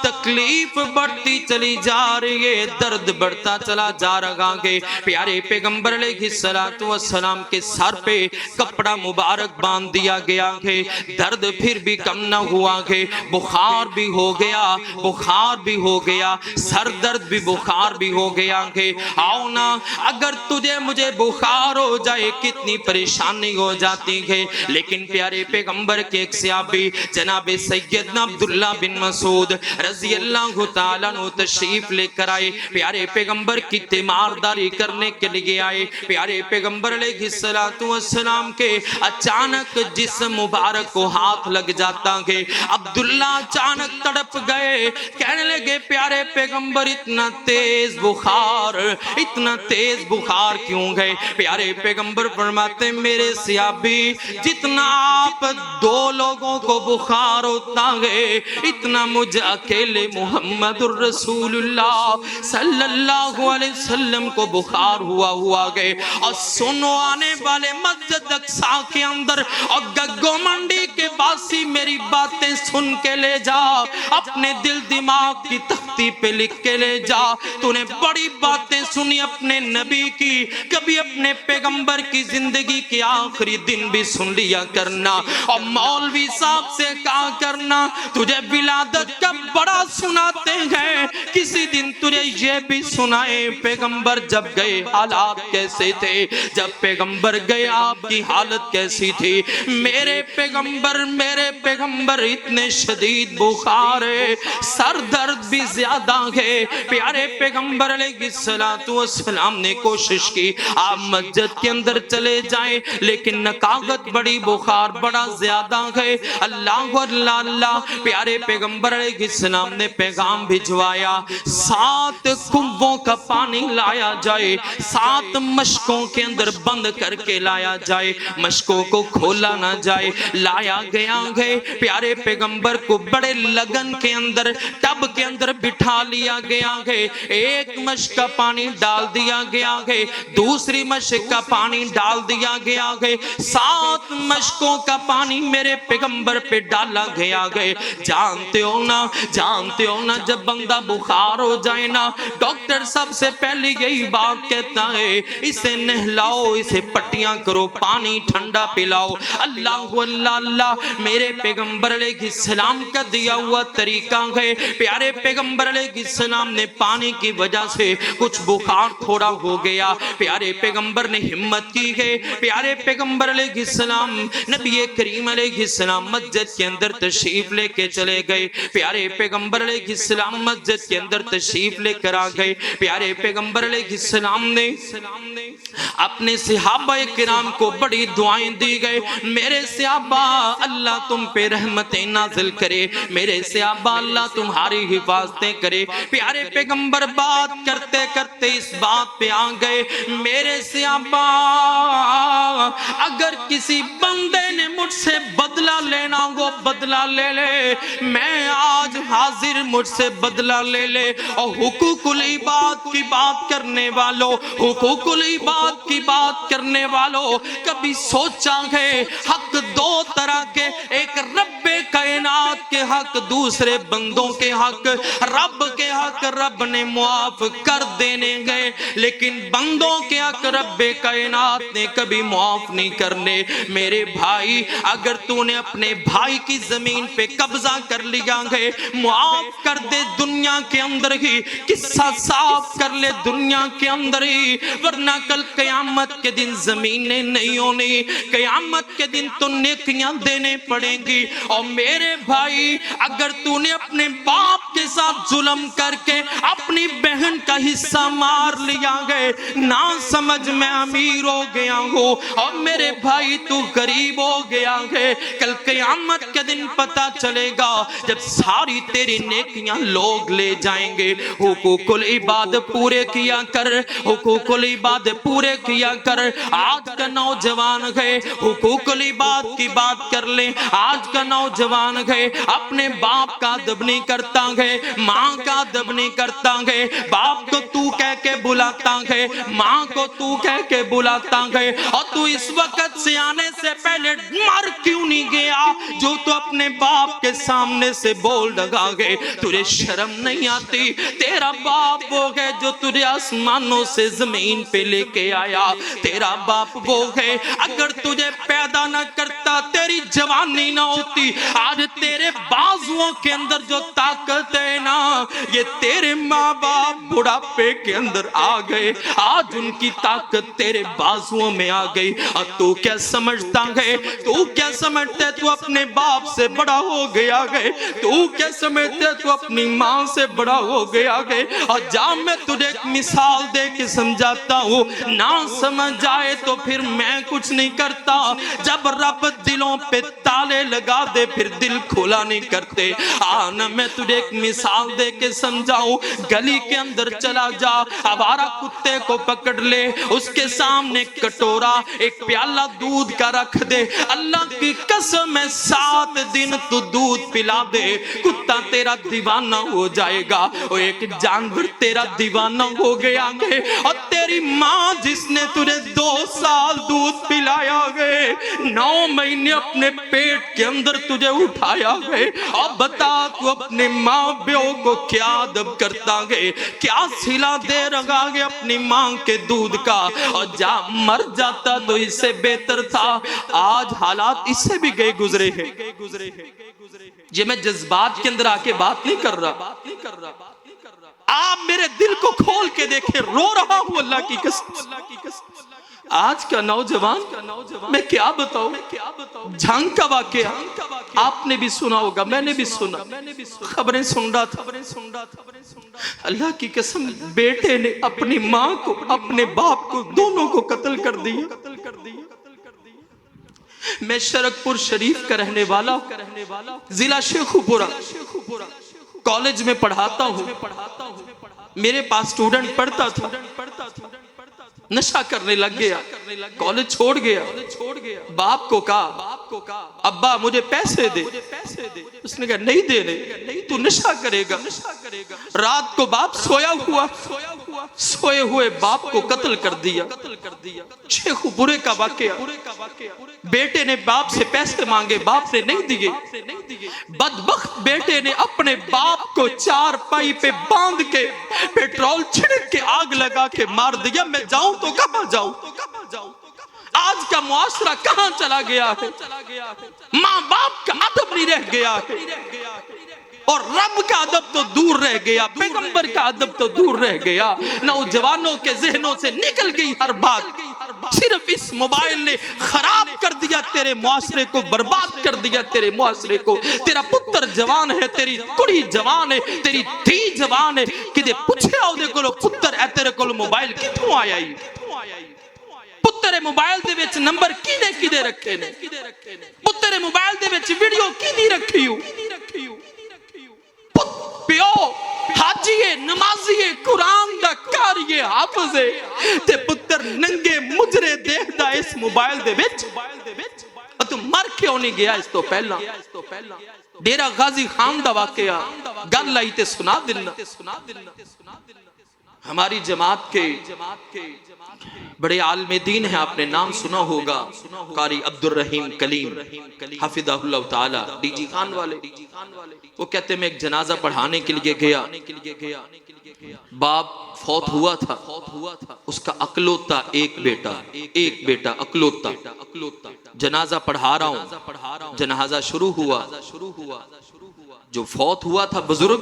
تکلیف بڑھتی چلی جا رہی ہے، درد بڑھتا چلا جا رہا ہے۔ پیارے پیغمبر علیہ السلام کے سر پہ کپڑا مبارک باندھ دیا گیا ہے، درد پھر بھی کم نہ ہوا ہے، بخار بھی ہو گیا، بخار بھی ہو گیا، سر درد بھی بخار بھی ہو گیا ہے۔ آؤ نا اگر تجھے مجھے بخار ہو جائے کتنی پریشانی ہو جاتی ہے، لیکن پیارے پیغمبر کے ایک صحابی جناب سیدنا عبداللہ بن مسعود رضی اللہ تعالیٰ عنہ تشریف لے کر آئے، پیارے پیغمبر کی تیمارداری کرنے کے لیے آئے۔ پیارے پیغمبر علیہ السلام کے اچانک جسم مبارک کو ہاتھ لگ جاتا ہے، عبداللہ اچانک تڑپ گئے، کہنے لگے پیارے پیغمبر اتنا تیز بخار کیوں گئے؟ پیارے پیغمبر فرماتے میرے صحابی جتنا آپ دو لوگوں کو بخار ہوتا ہے اتنا مجھے اکیلے محمد الرسول اللہ صلی اللہ علیہ وسلم کو بخار ہوا گئے۔ اور سنو آنے والے مسجد اقصی کے اندر اور گگو منڈی کے باسی میری باتیں سن کے لے جا، اپنے دل دماغ کی تختی پہ لکھ کے لے جا۔ تو نے بڑی باتیں سنی اپنے نبی کی، کبھی اپنے پیغمبر کی زندگی کے آخری دن بھی سن لیا کرنا، اور مولوی صاحب سے کہا کرنا تجھے ولادت کا بڑا سناتے ہیں، کسی دن تجھے یہ بھی سنائے پیغمبر جب گئے حالات کیسے تھے، جب پیغمبر گئے آپ کی حالت کیسی تھی۔ میرے پیغمبر اتنے شدید بخار ہے، سر درد بھی زیادہ ہے۔ پیارے پیغمبر علیہ السلام نے کوشش کی آپ مسجد کے اندر چلے جائیں، لیکن نکاغت بڑی بخار بڑا زیادہ ہے۔ اللہ اللہ پیارے پیغمبر علیہ السلام نے پیغام بھجوایا 7 کنبوں کا پانی لایا جائے، 7 مشکوں کے اندر بند کر کے لایا جائے، مشکوں کو کھولا نہ جائے۔ لایا گیا ہے، پیارے پیغمبر کو بڑے لگن کے اندر ٹب کے اندر بٹھا لیا گیا ہے، ایک مشک کا پانی ڈال دیا گیا ہے، دوسری مشک کا پانی ڈال دیا گیا ہے، 7 مشکوں کا پانی میرے پیغمبر پہ ڈالا گیا ہے۔ جانتے ہو نا جب بندہ بخار ہو جائے نا ڈاکٹر سب سے پہلے یہی بات کہتا ہے اسے نہلاؤ، اسے پٹیاں کرو، پانی ٹھنڈا پلاؤ۔ اللہ اللہ میرے پیغمبر علیہ السلام کا دیا ہوا طریقہ ہے۔ پیارے پیغمبر علیہ السلام نے پانی کی وجہ سے کچھ بخار تھوڑا ہو گیا، پیارے پیغمبر نے ہمت کی ہے، پیارے پیغمبر علیہ السلام نبی کریم علیہ السلام مسجد کے اندر تشریف لے کے چلے گئے۔ پیارے پیغمبر علیہ السلام مسجد کے اندر تشریف لے کر آ گئے۔ پیارے پیغمبر علیہ السلام نے اپنے صحابہ کرام کو بڑی دعائیں دی گئے، میرے صحابہ اللہ تم پہ رحمتیں نازل کرے، میرے صحابہ اللہ تمہاری حفاظتیں کرے۔ پیارے پیغمبر بات کرتے کرتے اس بات پہ آ گئے، میرے صحابہ اگر کسی بندے نے مجھ سے بدلہ لینا وہ بدلہ لے لے، میں آج حاضر، مجھ سے بدلہ لے لے۔ اور حقوق العباد کی بات کرنے والوں، حقوق العباد کی بات کرنے والوں، کبھی سوچا ہے حق 2 طرح کے، ایک رب کائنات کے حق، دوسرے بندوں کے حق۔ رب کے حق رب نے معاف کر دینے گئے، لیکن بندوں کے حق رب کائنات نے کبھی معاف نہیں کرنے۔ میرے بھائی اگر تو نے اپنے بھائی کی زمین پہ قبضہ کر لیا ہے معاف کر دے، دنیا کے اندر ہی قصہ صاف کر لے دنیا کے اندر ہی، ورنہ کل قیامت کے دن زمینیں نہیں ہونی، قیامت کے دن تو نیکیاں دینے پڑیں گی۔ اور میرے بھائی اگر تو نے اپنے باپ کے ساتھ ظلم کر کے اپنی بہن کا حصہ مار لیا گئے، نہ سمجھ میں امیر ہو گیا ہوں اور میرے بھائی تو غریب ہو گیا ہے، کل قیامت کے دن پتہ چلے گا جب ساری تیری نیکیاں لوگ لے جائیں گے۔ حقوق العباد پورے کیا کر، حقوق العباد پورے کیا کر۔ آج کا نوجوان ہے حقوق العباد کی بات کر لیں، آج کا نوجوان ہے اپنے باپ کا ادب نہیں کرتا ہے، ماں کا ادب نہیں کرتا ہے، باپ کو تو کہہ کے بلاتا ہے، ماں کو تو کہہ کے بلاتا ہے، اور تو اس وقت سے آنے سے پہلے مر کیوں نہیں گیا جو تو اپنے باپ کے سامنے سے بول لگا گے؟ تجھے شرم نہیں آتی؟ تیرا باپ وہ ہے جو تجھے آسمانوں سے زمین پہ لے کے آیا، تیرا باپ وہ ہے اگر تجھے پیدا نہ کرتا تیری جوانی نہ ہوتی، آج تیرے بازوؤں کے اندر جو طاقت ہے نا، یہ تیرے ماں باپ بڑھاپے کے اندر آ گئے، آج ان کی طاقت تیرے بازوؤں میں آ گئی، اور تو کیا سمجھتا ہے؟ تو کیا سمجھتے تو اپنے باپ سے بڑا ہو گیا ہے؟ تو کیا سمجھتے تو اپنی ماں سے بڑا ہو گیا ہے؟ اور جا میں تجھے ایک مثال دے کے سمجھاتا ہوں، نہ سمجھ آئے تو پھر میں کچھ نہیں کرتا۔ جب رب دلوں پہ تالے لگا دے پھر دل کھولا نہیں کرتے۔ آنا میں تجھے ایک مثال دے کے سمجھاؤں، گلی کے اندر چلا جا، آوارہ کتے کو پکڑ لے، اس کے سامنے کٹورا ایک پیالہ دودھ کا رکھ دے، اللہ کی قسم ہے 7 دن تو دودھ پلا دے، کتا تیرا دیوانہ ہو جائے گا۔ اور ایک جانور تیرا دیوانہ ہو گیا ہے، اور تیری ماں جس نے تجھے 2 سال دودھ پلایا ہے، 9 مہینے اپنے پیٹ کے اندر تجھے اٹھایا ہے، اور بتا تو اپنے ماں بیو کو کیا ادب کرتا ہے، کیا صلہ دے رہا ہے اپنی ماں کے دودھ کا، اور جا مر جاتا تو اس سے بہتر تھا۔ آج حالات اس سے بھی گئے گزرے ہیں۔ یہ میں جذبات کے اندر آکے بات نہیں کر رہا، آپ میرے دل کو کھول کے دیکھیں، رو رہا ہوں اللہ کی قسم۔ آج کا نوجوان میں کیا بتاؤں، جھانگ کا واقعہ آپ نے بھی سنا ہوگا، میں نے بھی سنا، خبریں سن رہا تھا۔ اللہ کی قسم بیٹے نے اپنی ماں کو اپنے باپ کو دونوں کو قتل کر دیا۔ میں شرکپور شریف کا رہنے والا ضلع شیخوپورہ کالج میں پڑھاتا ہوں، میرے پاس سٹوڈنٹ پڑھتا تھا، نشہ کرنے لگ گیا، کالج چھوڑ گیا، باپ کو کہا ابا مجھے پیسے دے، اس نے کہا نہیں دینے، تو نشہ کرے گا۔ رات کو باپ سویا ہوا، سوئے ہوئے باپ کو قتل کر دیا۔ شیخوپورے کا واقعہ، بیٹے نے باپ سے پیسے مانگے، باپ نے نہیں دیے، بدبخت بیٹے نے اپنے باپ کو 4 پائی پہ باندھ کے پیٹرول چھڑک کے آگ لگا کے مار دیا۔ میں جاؤں تو کہاں جاؤں؟ آج کا معاشرہ کہاں چلا گیا ہے؟ ماں باپ کا ادب نہیں رہ گیا ہے، اور رب کا ادب تو دور رہ گیا، پیغمبر کا ادب تو دور رہ گیا۔ نوجوانوں کے ذہنوں سے نکل گئی ہر بات، صرف اس موبائل نے خراب کر دیا تیرے معاشرے کو، برباد کر دیا تیرے معاشرے کو۔ تیرا پتر جوان ہے، تیری کڑی جوان ہے، تیری دھی جوان ہے، کدے پوچھے آؤ دے کولو پتر اے تیرے کولو موبائل کتوں آیا ہی؟ پتر موبائل دے وچ نمبر کدے رکھے نے؟ پتر موبائل دے وچ ویڈیو کدی رکھی ہو؟ پیو حاجیے نمازیے قرآن دا کاریے حافظے تے پتر ننگے مجرے دیکھدا اس موبائل دے وچ، اور تو مر کیوں نہیں گیا اس تو پہلا؟ ڈیرہ غازی خان دا واقعہ گل آئی تے سنا دینا۔ ہماری جماعت کے بڑے عالم دین ہیں، آپ نے نام سنا ہوگا، قاری عبدالرحیم کلیم حفظہ اللہ تعالی، ڈی جی خان والے۔ وہ کہتے میں ایک جنازہ پڑھانے کے لیے گیا، باپ فوت ہوا تھا، اس کا اکلوتا ایک بیٹا اکلوتا، جنازہ پڑھا رہا ہوں، جنازہ شروع ہوا، جو فوت ہوا تھا بزرگ،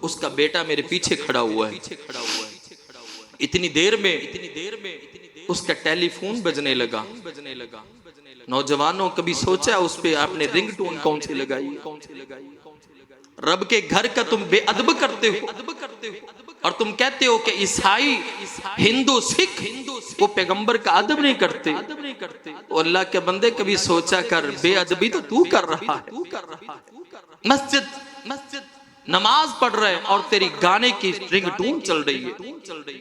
اس کا بیٹا میرے پیچھے کھڑا ہوا ہے۔ اتنی دیر میں اس کا ٹیلی فون بجنے لگا۔ نوجوانوں کبھی سوچا اس پہ آپ نے رنگ ٹون کون سی لگائی؟ رب کے گھر کا تم بے ادب کرتے ہو، اور تم کہتے ہو کہ عیسائی ہندو سکھ وہ پیغمبر کا ادب نہیں کرتے۔ وہ اللہ کے بندے کبھی سوچا کر بے ادبی تو کر رہا ہے، مسجد نماز پڑھ رہے اور تیری گانے کی رنگ ٹون چل رہی ہے،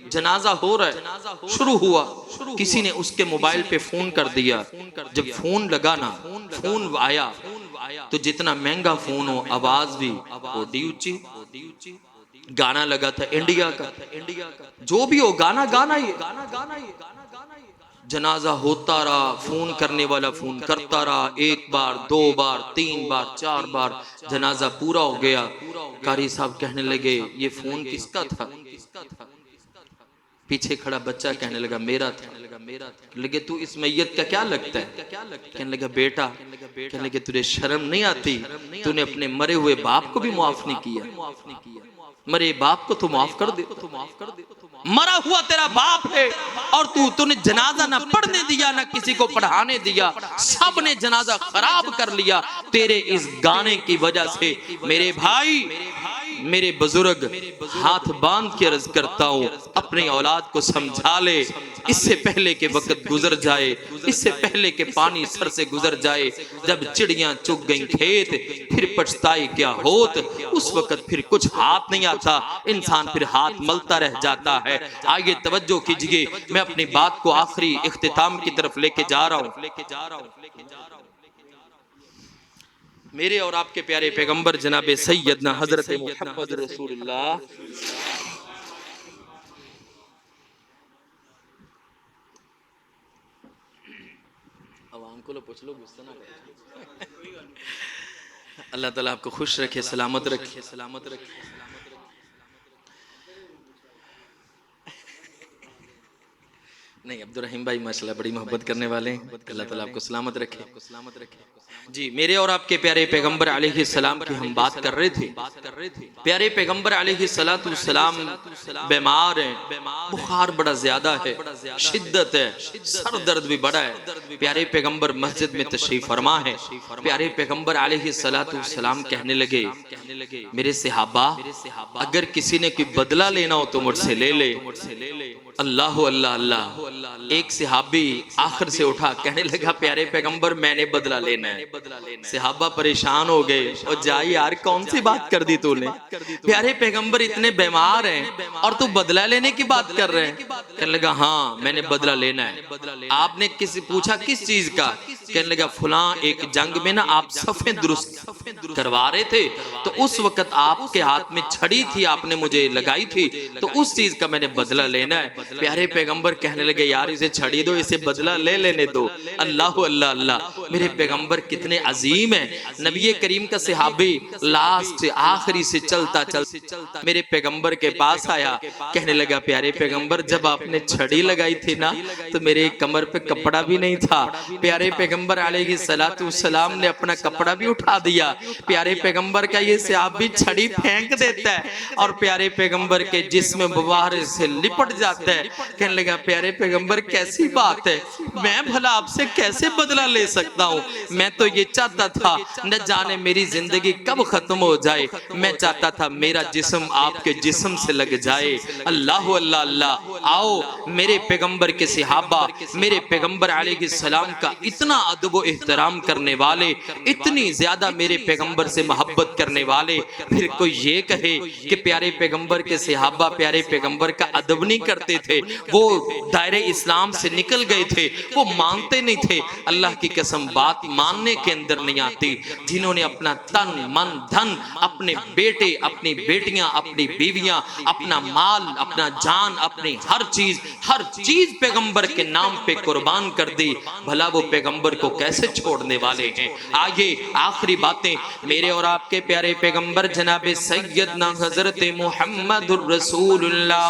جنازہ ہو رہا ہے، شروع ہوا، کسی نے اس کے موبائل پہ فون کر دیا، جب فون لگا نا، فون آیا، تو جتنا مہنگا فون ہو آواز بھی اونچی اونچی، گانا لگا تھا انڈیا کا، جو بھی ہو گانا گانا ہی، جنازہ ہوتا رہا، فون کرنے والا فون کرتا رہا، ایک بار دو بار تین بار چار بار، جنازہ پورا ہو گیا، قاری صاحب کہنے لگے یہ فون کس کا تھا؟ پیچھے کھڑا بچہ کہنے لگا میرا تھا۔ لگے تو اس میت کا کیا لگتا ہے؟ کہنے لگا بیٹا، کہنے لگے تجھے شرم نہیں آتی؟ تو نے اپنے مرے ہوئے باپ کو بھی معاف نہیں کیا، مرے باپ کو تو معاف کر دے، مرا ہوا تیرا باپ ہے اور تو نے جنازہ نہ پڑھنے دیا نہ کسی کو پڑھانے دیا، سب نے جنازہ خراب کر لیا تیرے اس گانے کی وجہ سے۔ میرے بھائی، میرے بزرگ، ہاتھ باندھ کے عرض کرتا ہوں اپنی اولاد کو سمجھا لے، اس سے پہلے کہ وقت گزر جائے، اس سے پہلے کہ پانی سر سے گزر جائے، جب چڑیاں چگ گئیں کھیت پھر پچھتائی کیا ہوت، اس وقت پھر کچھ ہاتھ نہیں آتا، انسان پھر ہاتھ ملتا رہ جاتا ہے۔ آئیے توجہ کیجئے، میں اپنی بات کو آخری اختتام کی طرف لے کے جا رہا ہوں۔ میرے اور آپ کے پیارے پیغمبر جناب سیدنا حضرت محمد رسول اللہ عوام کو لو پوچھ لو، غصہ نہ کرو، اللہ تعالیٰ آپ کو خوش رکھے، سلامت رکھے، سلامت رکھے۔ نہیں، عبدالرحیم بھائی ماشاءاللہ بڑی محبت کرنے والے ہیں، اللہ تعالیٰ آپ کو سلامت رکھے۔ جی، میرے اور آپ کے پیارے پیغمبر علیہ السلام کی ہم بات کر رہے تھے۔ پیارے پیغمبر علیہ السلام بیمار ہیں، بخار بڑا زیادہ ہے، شدت ہے، سر درد بھی بڑا ہے۔ پیارے پیغمبر مسجد میں تشریف فرما ہے، پیارے پیغمبر علیہ السلام کہنے لگے میرے صحابہ اگر کسی نے کوئی بدلہ لینا ہو تو مجھ سے لے لے۔ اللہ اللہ اللہ، ایک صحابی آخر سے اٹھا کہنے لگا پیارے پیغمبر میں نے بدلہ لینا ہے۔ صحابہ پریشان ہو گئے، اور جائی یار کون سی بات کر دی تو نے، پیارے پیغمبر اتنے بیمار ہیں اور تو بدلہ لینے کی بات کر رہے ہیں؟ کہنے لگا ہاں میں نے بدلہ لینا ہے۔ آپ نے پوچھا کس چیز کا؟ کہنے لگا فلاں ایک جنگ میں نا آپ صفیں درست کروا رہے تھے تو اس وقت آپ کے ہاتھ میں چھڑی تھی، آپ نے مجھے لگائی تھی، تو اس چیز کا میں نے بدلہ لینا ہے۔ پیارے پیغمبر کہنے لگے یار اسے چھڑی دو، اسے بدلہ لے لینے دو۔ اللہ اللہ اللہ، میرے پیغمبر کتنے عظیم ہیں۔ نبی کریم کا صحابی لاسٹ سے آخری سے چلتا چلتا میرے پیغمبر کے پاس آیا، کہنے لگا پیارے پیغمبر جب آپ نے چھڑی لگائی تھی نا تو میرے کمر پہ کپڑا بھی نہیں تھا، پیارے پیغمبر علیہ السلام نے اپنا کپڑا بھی اٹھا دیا۔ پیارے پیغمبر کا یہ صحابی چھڑی پھینک دیتا ہے اور پیارے پیغمبر کے جسم مبارک سے لپٹ جاتا ہے۔ کہنے لگا پیارے پیغمبر کیسی بات ہے، میں بھلا آپ سے کیسے بدلہ لے سکتا ہوں؟ میں تو یہ چاہتا تھا نہ جانے میری زندگی کب ختم ہو جائے، میں چاہتا تھا میرا جسم آپ کے جسم سے لگ جائے۔ اللہ اللہ اللہ، آؤ میرے پیغمبر کے صحابہ، میرے پیغمبر علیہ السلام کا اتنا ادب و احترام کرنے والے، اتنی زیادہ میرے پیغمبر سے محبت کرنے والے، پھر کوئی یہ کہے کہ پیارے پیغمبر کے صحابہ پیارے پیغمبر کا ادب نہیں کرتے تھے، وہ دائرہ اسلام سے نکل گئے تھے، وہ مانتے نہیں تھے۔ اللہ کی قسم بات ماننے کے اندر نہیں آتی۔ جنہوں نے اپنا تن من دھن، اپنے بیٹے اپنی بیٹیاں اپنی بیویاں، اپنا مال اپنا جان اپنی ہر چیز پیغمبر کے نام پہ قربان کر دی، بھلا وہ پیغمبر کو کیسے چھوڑنے والے ہیں؟ آئیے آخری باتیں، میرے اور آپ کے پیارے پیغمبر جناب سیدنا حضرت محمد الرسول اللہ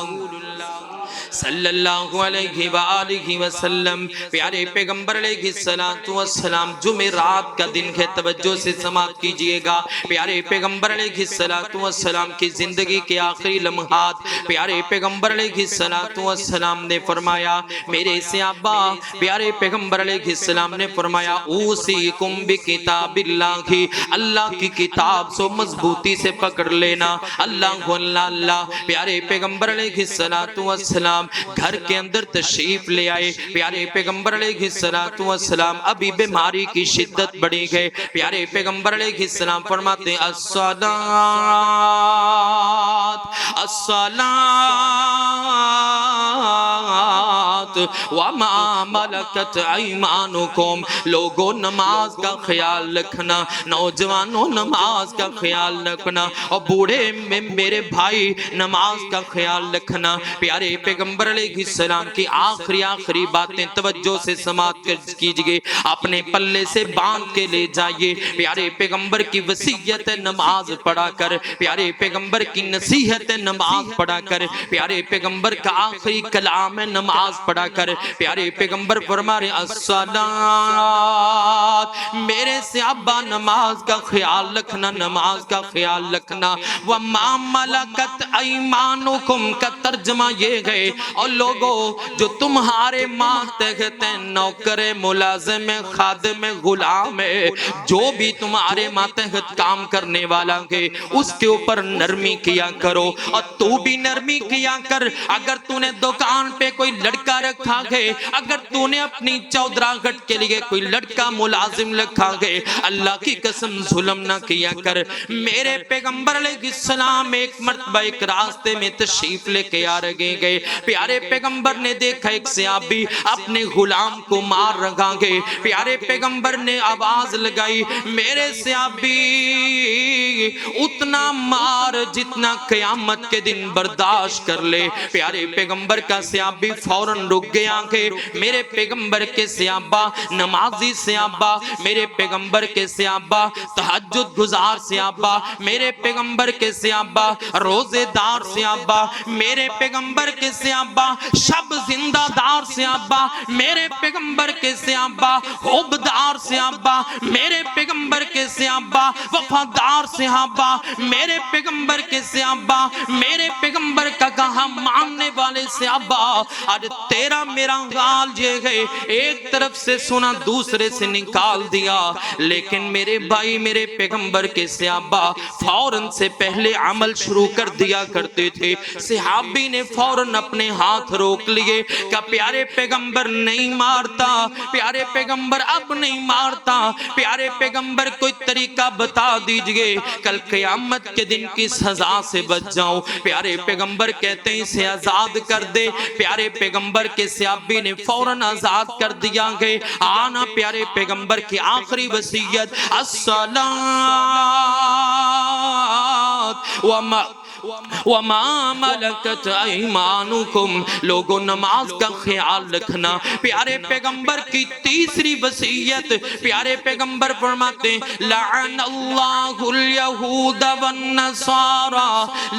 صلی اللہ علیہ وآلہ وسلم، پیارے پیغمبر علیہ السلام جمعرات کا دن ہے، توجہ سے سماعت کیجئے گا۔ پیارے پیغمبر علیہ السلام کی زندگی کے آخری لمحات، پیارے پیغمبر علیہ السلام نے فرمایا میرے صحابہ، پیارے پیغمبر علیہ السلام نے فرمایا اوصیکم بکتاب اللہ، اللہ کی کتاب سو مضبوطی سے پکڑ لینا۔ اللہ اللہ اللہ، پیارے پیغمبر علیہ السلام گھر کے اندر تشریف لے آئے، پیارے پیغمبر علیہ السلام ابھی بیماری کی شدت بڑھی گئے، پیارے پیغمبر علیہ السلام فرماتے ہیں الصلاۃ الصلاۃ الصلاۃ وما ملکت ایمانکم، لوگوں نماز کا خیال رکھنا، نوجوانوں نماز کا خیال رکھنا، اور بوڑھے میں میرے بھائی نماز کا خیال رکھنا۔ پیارے پیغمبر علیہ السلام کی آخری باتیں توجہ سے سماعت کیجئے، اپنے پلے سے باندھ کے لے جائیے۔ پیارے پیغمبر کی وصیت نماز پڑھا کر، پیارے پیغمبر کی نصیحت نماز پڑھا کر، پیارے پیغمبر کا آخری کلام نماز پڑھا کر۔ پیارے پیغمبر فرما رہے الصلاۃ، میرے صحابہ نماز کا خیال رکھنا، نماز کا خیال رکھنا۔ وما ملکت ایمانکم کا ترجمہ یہ گئے، اور لوگوں جو تمہارے ماتحت ہیں، نوکر ملازم خادم غلام ہے، جو بھی تمہارے ماتحت کام کرنے والا ہے، اس کے اوپر نرمی کیا کرو، اور تو بھی نرمی کیا کر۔ اگر تو نے دکان پہ کوئی لڑکا رکھا ہے، اگر تو نے اپنی چودراہٹ کے لیے کوئی لڑکا ملازم رکھا ہے، اللہ کی قسم ظلم نہ کیا کر۔ میرے پیغمبر علیہ السلام ایک مرتبہ ایک راستے میں تشریف لے کے آ رہے گئے، پیارے پیغمبر نے دیکھا ایک صحابی اپنے غلام کو مار رہا ہے۔ پیارے پیغمبر نے آواز لگائی، میرے صحابی اتنا مار جتنا قیامت کے دن برداشت کر لے۔ پیارے پیغمبر کا صحابی فوراً رک گیا کہ میرے پیغمبر کے صحابہ نمازی صحابہ، میرے پیغمبر کے صحابہ تہجد گزار صحابہ، میرے پیغمبر کے صحابہ روزے دار صحابہ، میرے پیغمبر کے صحابہ شب زندہ دار صحابہ، میرے پیغمبر کے صحابہ عبدار صحابہ، میرے پیغمبر کے صحابہ وفادار صحابہ، میرے پیغمبر کے صحابہ، میرے پیغمبر کا کہا ماننے والے صحابہ۔ آج تیرا میرا حال یہ ہے، ایک طرف سے سنا دوسرے سے نکال دیا، لیکن میرے بھائی میرے پیغمبر کے صحابہ فوراً سے پہلے عمل شروع کر دیا کرتے تھے۔ صحابی نے فوراً اپنے ہاتھ روک لیے کہ پیارے پیغمبر نہیں مارتا، پیارے پیغمبر اب نہیں مارتا، پیارے پیغمبر کوئی طریقہ بتا دیجئے، کل قیامت کے دن کی سزا سے بچ جاؤں۔ پیارے پیغمبر کہتے ہیں اسے آزاد کر دے۔ پیارے پیغمبر کے صحابی نے فوراً آزاد کر دیا گئے۔ آنا پیارے پیغمبر کی آخری وصیت الصلاۃ وما ملکت ایمانکم، لوگوں نماز کا خیال رکھنا۔ پیارے پیغمبر کی تیسری وصیت، پیارے پیغمبر فرماتے ہیں لعن اللہ الیہود والنصارى،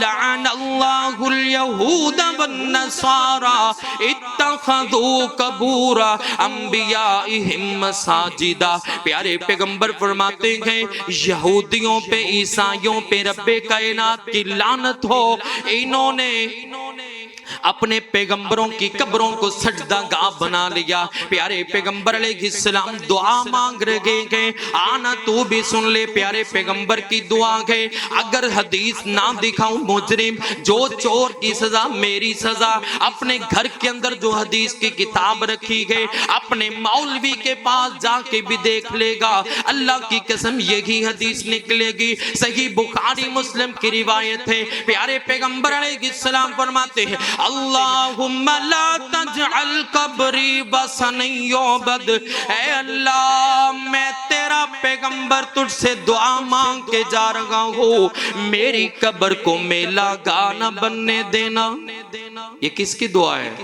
لعن اللہ الیہود والنصارى اتخذوا قبور انبیائہم مساجدا۔ پیارے پیغمبر فرماتے ہیں یہودیوں پہ عیسائیوں پہ رب کائنات کی لعنت ہو، انہوں نے اپنے پیغمبروں کی قبروں کو سجدہ گاہ بنا لیا۔ پیارے پیغمبر علیہ السلام دعا مانگ رہے ہیں، آنا تو بھی سن لے پیارے پیغمبر کی دعا ہے۔ اگر حدیث نہ دکھاؤں مجرم، جو چور کی سزا میری سزا، اپنے گھر کے اندر جو حدیث کی کتاب رکھی ہے اپنے مولوی کے پاس جا کے بھی دیکھ لے گا، اللہ کی قسم یہی حدیث نکلے گی۔ صحیح بخاری مسلم کی روایت ہے، پیارے پیغمبر علیہ السلام فرماتے ہیں اللہم لا تجعل قبری وثنا یعبد، اے اللہ میں تیرا پیغمبر تجھ سے دعا مانگ کے جا رہا ہوں، میری قبر کو میلہ گاہ نہ بننے دینا۔ یہ کس کی دعا ہے؟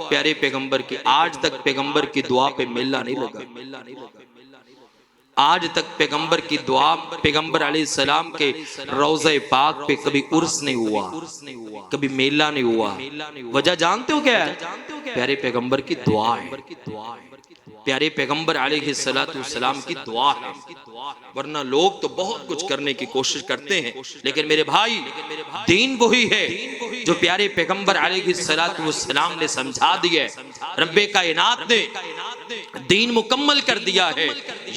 پیارے پیغمبر کی۔ آج تک پیغمبر کی دعا پہ میلہ نہیں لگا، آج تک پیغمبر کی دعا، پیغمبر علیہ السلام کے روضہ پاک پہ کبھی عرس نہیں ہوا، کبھی میلہ نہیں ہوا۔ وجہ جانتے ہو کیا ہے؟ پیارے پیغمبر کی دعا ہے، پیارے پیغمبر علیہ السلام کی دعا ہے۔ ورنہ لوگ تو بہت کچھ کرنے کی کوشش کرتے ہیں، لیکن میرے بھائی دین وہی ہے جو پیارے پیغمبر علیہ السلام نے سمجھا دیا ہے، رب کائنات نے دین مکمل کر دیا ہے۔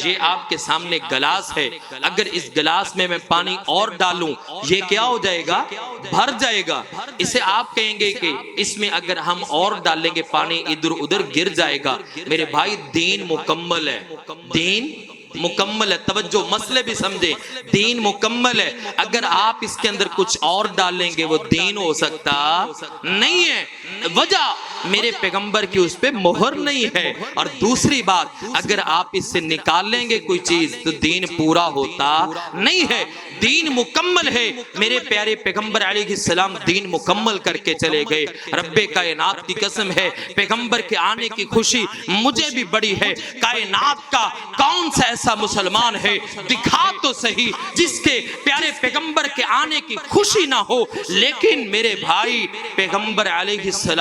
یہ آپ کے سامنے گلاس ہے، اگر اس گلاس میں پانی اور ڈالوں یہ کیا ہو جائے گا؟ بھر جائے گا۔ اسے آپ کہیں گے کہ اس میں اگر ہم اور ڈالیں گے پانی ادھر ادھر گر جائے گا۔ میرے بھائی دین مکمل ہے، دین مکمل ہے. توجہ مسئلے بھی سمجھیں, دین مکمل ہے. اگر آپ اس کے اندر کچھ اور ڈالیں گے وہ دین ہو سکتا نہیں ہے. وجہ میرے پیغمبر کی اس پہ مہر نہیں ہے. اور دوسری بات, اگر آپ اس سے نکالیں گے کوئی چیز تو دین پورا ہوتا نہیں ہے. دین مکمل ہے. میرے پیارے پیغمبر علیہ السلام دین مکمل کر کے چلے گئے. رب کائنات کی قسم ہے, پیغمبر کے آنے کی خوشی مجھے بھی بڑی ہے. کائنات کا کون سا ایسا مسلمان ہے, دکھا تو صحیح, جس کے پیارے پیغمبر کے آنے کی خوشی نہ ہو. لیکن میرے بھائی, پیغمبر علیہ السلام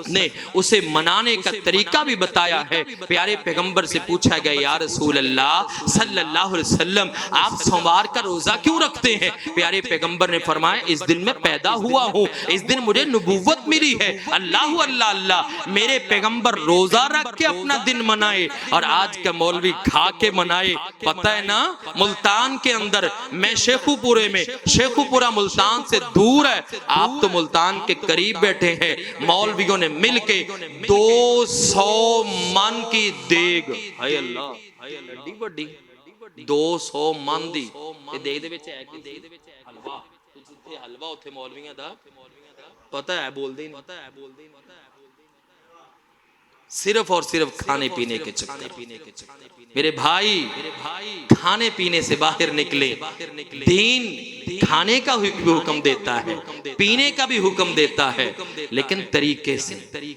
نے اسے منانے کا طریقہ بھی بتایا ہے. پیارے پیغمبر سے پوچھا گیا, یا رسول اللہ صلی اللہ علیہ وسلم, آپ سوموار کا روزہ کیوں رکھتے ہیں؟ پیارے پیغمبر نے فرمایا, اس دن میں پیدا ہوا ہوں, اس دن مجھے نبوت ملی ہے. اللہ اللہ اللہ, میرے پیغمبر روزہ رکھ کے اپنا دن منائے, اور آج کا مولوی کھا کے منائے. پتہ ہے نا, ملتان کے اندر, میں شیخو پورے میں, شیخو پورا ملتان سے دور ہے, آپ تو ملتان کے قریب بیٹھے ہیں. مولویوں نے مل کے 200 من کی دیگ, ہائے اللہ, بڑی بڑی 200 من دی دیگ دے وچ ہے کہ حلوا, جتھے حلوا اوتھے مولویاں دا پتہ ہے, بول دیں صرف اور صرف کھانے پینے کے چکر. میرے بھائی, کھانے پینے سے باہر نکلے. دین کھانے کا حکم دیتا ہے, پینے کا بھی حکم دیتا ہے, لیکن طریقے سے,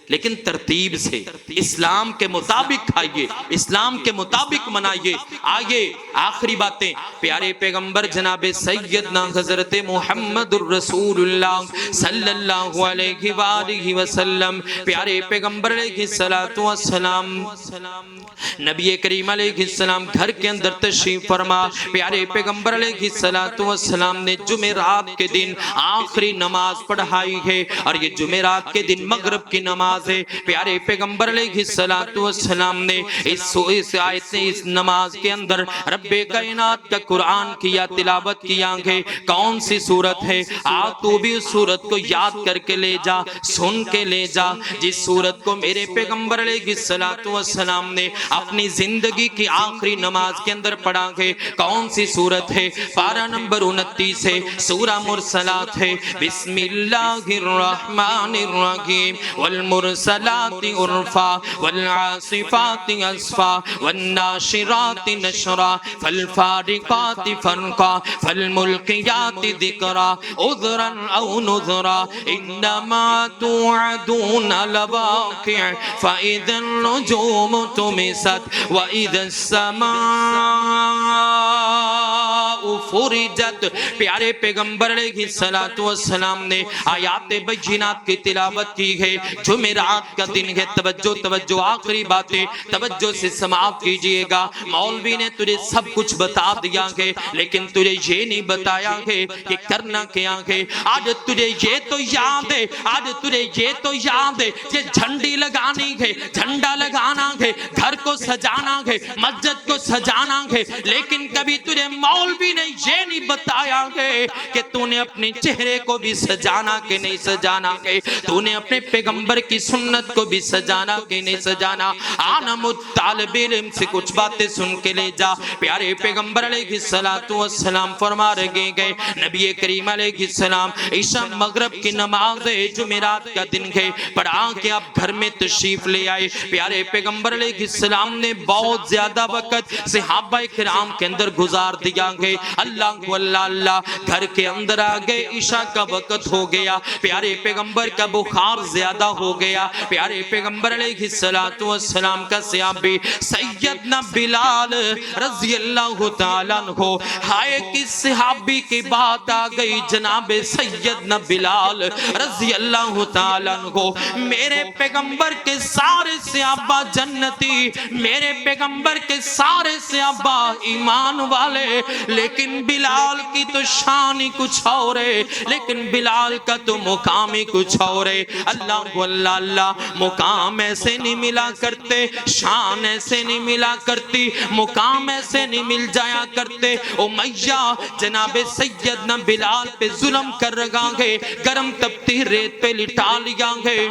لیکن ترتیب سے. اسلام کے مطابق کھائیے, اسلام کے مطابق منائیے. آئیے آخری باتیں, پیارے پیغمبر جناب سیدنا حضرت محمد الرسول اللہ صلی اللہ علیہ وآلہ وسلم, پیارے پیغمبر علیہ السلام, نبی کریم علیہ السلام گھر کے اندر تشریف فرما. پیارے پیغمبر علیہ السلام نے جمعرات کے دن آخری نماز پڑھائی ہے, اور یہ جمعرات کے دن مغرب کی نماز ہے. پیارے پیغمبر علیہ السلام نے اس آیت نے اس نماز کے اندر رب کائنات کا قرآن کیا, تلاوت کیا ہے. کون سی سورت ہے؟ تو بھی اس سورت کو یاد کر کے لے جا, سن کے لے جا, جس سورت کو میرے پیغمبر علیہ السلام نے اپنی زندگی کی آخری نماز کے اندر پڑھا ہے. کون سی سورت ہے؟ پارہ نمبر 29 ہے, سورہ مرسلات ہے. بسم اللہ الرحمن الرحیم, والمرسلات عرفا, والعاصفات عصفا, والناشرات نشرا, فالفارقات فرقا, فالملقیات ذکرا, عذرا او نذرا, انما توعدون لواقع, فاذا النجوم طمست, وَإِذَا السَّمَاءُ فُرِجَتْ. پیارے پیغمبر علیہ السلام نے آیات بینات کی تلاوت کی ہے. جمعرات کا دن ہے, توجہ توجہ, آخری باتیں توجہ سے سماعت کیجئے گا. مولوی نے تجھے سب کچھ بتا دیا ہے, لیکن تجھے یہ نہیں بتایا ہے کہ کرنا کیا ہے. آج تجھے یہ تو یاد ہے, آج تجھے یہ تو یاد ہے کہ جھنڈی لگانی ہے, جھنڈا لگانا ہے, گھر کو سجانا ہے, مسجد کو سجانا ہے, لیکن کبھی تجھے مولوی نے یہ نہیں بتایا ہے کہ تو نے اپنے چہرے کو بھی سجانا کہ نہیں سجانا ہے, تو نے اپنے پیغمبر کی سنت کو بھی سجانا کہ نہیں سجانا. آنا مطالب علم سے کچھ باتیں سن کے لے جا. پیارے پیغمبر علیہ السلام فرما رہے گئے, نبی کریم علیہ السلام عشاء مغرب کی نماز جمعرات کا دن ہے پڑھا کے آپ گھر میں تشریف لے آئے. پیارے پیغمبر علیہ السلام نے بہت زیادہ وقت صحابہ کرام کے اندر گزار دیا گئے. اللہ اللہ, گھر کے اندر آگئے, عشاء کا وقت ہو گیا. پیارے پیغمبر کا بخار زیادہ ہو گیا. پیارے پیغمبر علیہ السلام کا صحابی سیدنا بلال رضی اللہ تعالیٰ عنہ, ہائے کس صحابی کی بات آ گئی, جناب سیدنا بلال رضی اللہ تعالیٰ عنہ. میرے پیغمبر کے سارے صحابہ جنتی, میرے پیغمبر کے سارے صحابہ ایمان والے, لیکن بلال کی تو شان ہی کچھ اور ہے, لیکن بلال کا تو مقام ہی کچھ اور ہے. اللہ اللہ اللہ, مقام ایسے نہیں ملا کرتے, شان ایسے نہیں ملا کرتی, مقام ایسے نہیں مل جایا کرتے. امیہ جناب سیدنا بلال پہ ظلم کر رہا ہے, گرم تپتی ریت پہ لٹا لیا ہے.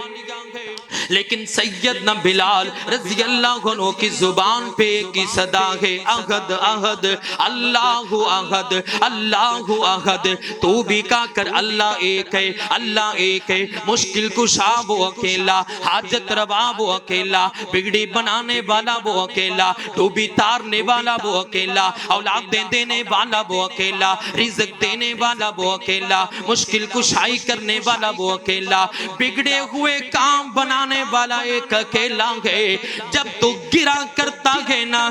لیکن سیدنا بلال رضی اللہ عنہ کی زبان پہ کی صدا ہے احد احد اللہ احد اللہ احد. تو بھی کہا کر اللہ ایک ہے، اللہ ایک ہے. مشکل کشا وہ اکیلا، حاجت روا وہ اکیلا، بگڑی بنانے والا وہ اکیلا، ڈوبی تارنے والا وہ اکیلا، اولاد دینے والا وہ اکیلا، رزق دینے والا وہ اکیلا، مشکل کشائی کرنے والا وہ اکیلا، بگڑے ہوئے کام بنانے والا ایک اکیلا ہے. جب تو گرا کرتا ہے نا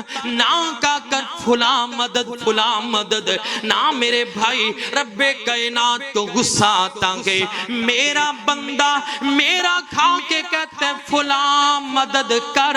کہا کر فلاں مدد فلاں مدد، نہ میرے بھائی رب کائنات کو غصہ آتا ہے. میرا بندہ میرا کھا کے کہتے فلاں مدد کر،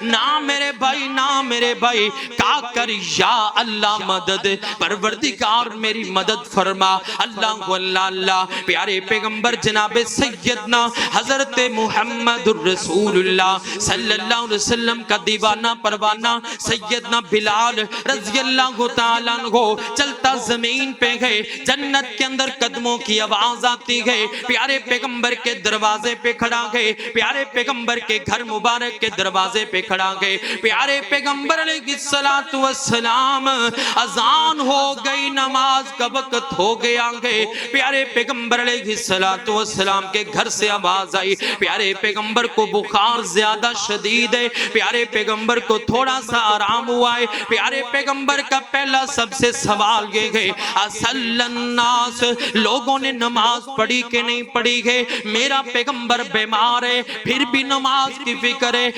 نہ میرے بھائی نہ میرے بھائی کہا کر یا اللہ مدد، پروردگار میری مدد فرما. اللہ اللہ اللہ. پیارے پیغمبر جناب سیدنا حضرت محمد الرسول اللہ صلی اللہ علیہ وسلم کا دیوانہ پروانہ سیدنا بلال رضی اللہ تعالیٰ عنہ چلتا زمین پہ گئے. جنت کے اندر قدموں کی آواز آتی ہے. پیارے پیغمبر کے دروازے پہ کھڑا گئے، پیارے پیغمبر کے گھر مبارک کے دروازے پہ کھڑا گئے. پیارے پیغمبر علیہ السلام اذان ہو گئی، نماز کا وقت ہو گیا ہے. پیارے پیغمبر علیہ السلام کے گھر سے آواز آئی. پیارے پیغمبر کو بخار زیادہ شدید ہے، پیارے پیغمبر کو تھوڑا سا آرام ہوا ہے. پیارے پیغمبر کا پہلا سب سے سوال یہ ہے اصل الناس، لوگوں نے نماز پڑھی کہ نہیں پڑھی ہے؟ میرا پیغمبر بیمار ہے پھر بھی نماز کی فکر ہے.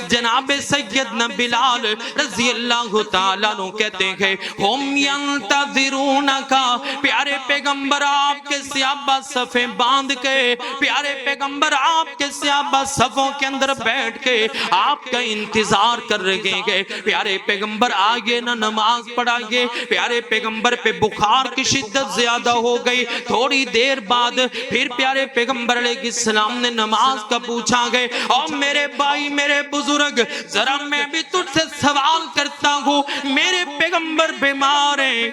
جناب سیدنا بلال رضی اللہ تعالیٰ عنہ کہتے ہیں ہم ینتظرونکا. پیارے پیغمبر آپ کے سیابہ صفیں باندھ کے، پیارے پیغمبر آپ کے سیابہ صفوں کے اندر بیٹھ کے آپ کا انتظار کر رہے ہیں. پیارے پیغمبر آگے نہ نماز پڑھائیے. پیارے پیغمبر پہ بخار کی شدت زیادہ ہو گئی. تھوڑی دیر بعد پھر پیارے پیغمبر علیہ السلام نے نماز کا پوچھا گئے. اور میرے بھائی میرے بزرگ ذرا میں بھی تجھ سے سوال کرتا ہوں، میرے پیغمبر بیمار ہیں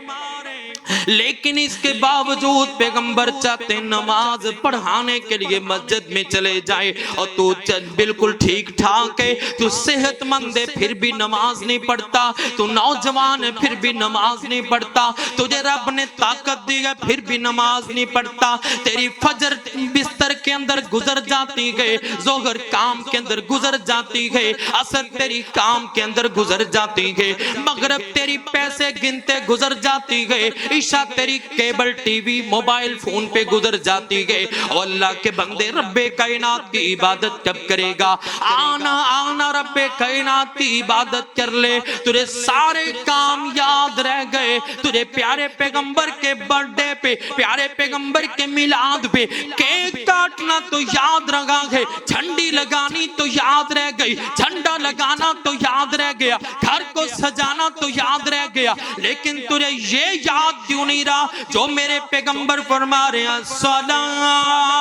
لیکن اس کے باوجود پیغمبر چاہتے نماز پڑھانے کے لیے مسجد میں چلے جائے، اور تو بالکل ٹھیک ٹھاک ہے، تو صحت مند ہے پھر بھی نماز نہیں پڑھتا، تو نوجوان ہے پھر بھی نماز نہیں پڑھتا، تجھے رب نے طاقت دی ہے پھر بھی نماز نہیں پڑھتا. تیری فجر بستر کے اندر گزر جاتی ہے، ظہر کام کے اندر گزر جاتی ہے، عصر تیری کام کے اندر گزر جاتی ہے، مغرب تیری پیسے گنتے گزر جاتی ہے، عشاء تیری cable T V mobile phone پہ گزر جاتی ہے. اور اللہ کے بندے رب کائنات کی عبادت کب کرے گا؟ آنا آنا رب کائنات کی عبادت کر لے، تجھے سارے کام یاد رہ گئے. تجھے پیارے پیغمبر کے برڈے پہ، پیارے پیغمبر کے میلاد پہ کیک کاٹنا تو یاد رہا ہے، جھنڈی لگانی تو یاد رہ گئی، جھنڈا لگانا تو یاد رہ گیا، گھر کو سجانا تو یاد رہ گیا، لیکن تجھے یہ یاد کیوں نہیں رہا جو میرے پیغمبر فرما رہے ہیں صلوات.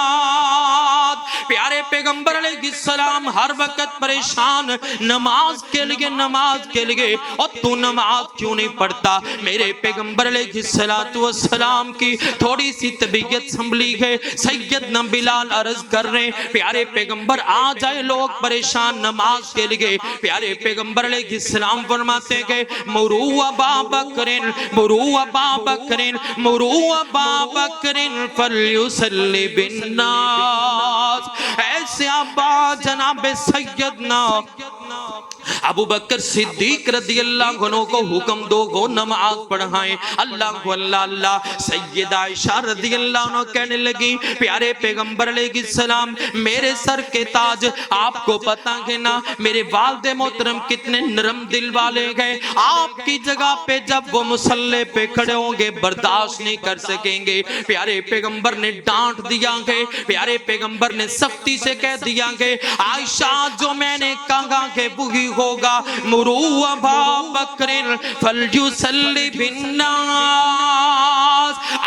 پیارے پیغمبر علیہ السلام ہر وقت پریشان نماز کے لیے نماز کے لیے، اور تو نماز کیوں نہیں پڑھتا؟ میرے پیغمبر علیہ السلام کی تھوڑی سی طبیعت سنبھلی ہے. سیدنا بلال عرض کر رہے ہیں پیارے پیغمبر آ جائے لوگ پریشان نماز کے لیے. پیارے پیغمبر علیہ السلام فرماتے ہیں مرو ابا بکرن مرو ابا بکرن مرو ابا بکرن فلیصلی بالناس. ایسے ابا جناب سیدنا ابو بکر صدیق رضی اللہ عنہ کو حکم دو گو نماز پڑھائیں. اللہ اللہ اللہ. سیدہ عائشہ رضی اللہ عنہ کہنے لگی پیارے پیغمبر علیہ السلام میرے سر کے تاج، آپ کو پتہ ہے نا میرے والد محترم کتنے نرم دل والے گئے، آپ کی جگہ پہ جب وہ مصلی پہ کھڑے ہوں گے برداشت نہیں کر سکیں گے. پیارے پیغمبر نے ڈانٹ دیا گے، پیارے پیغمبر نے سختی سے کہہ دیا گے عائشہ جو میں نے کہا کہ وہی ہوگا. مرو ابا بکر فلیصلی بالناس.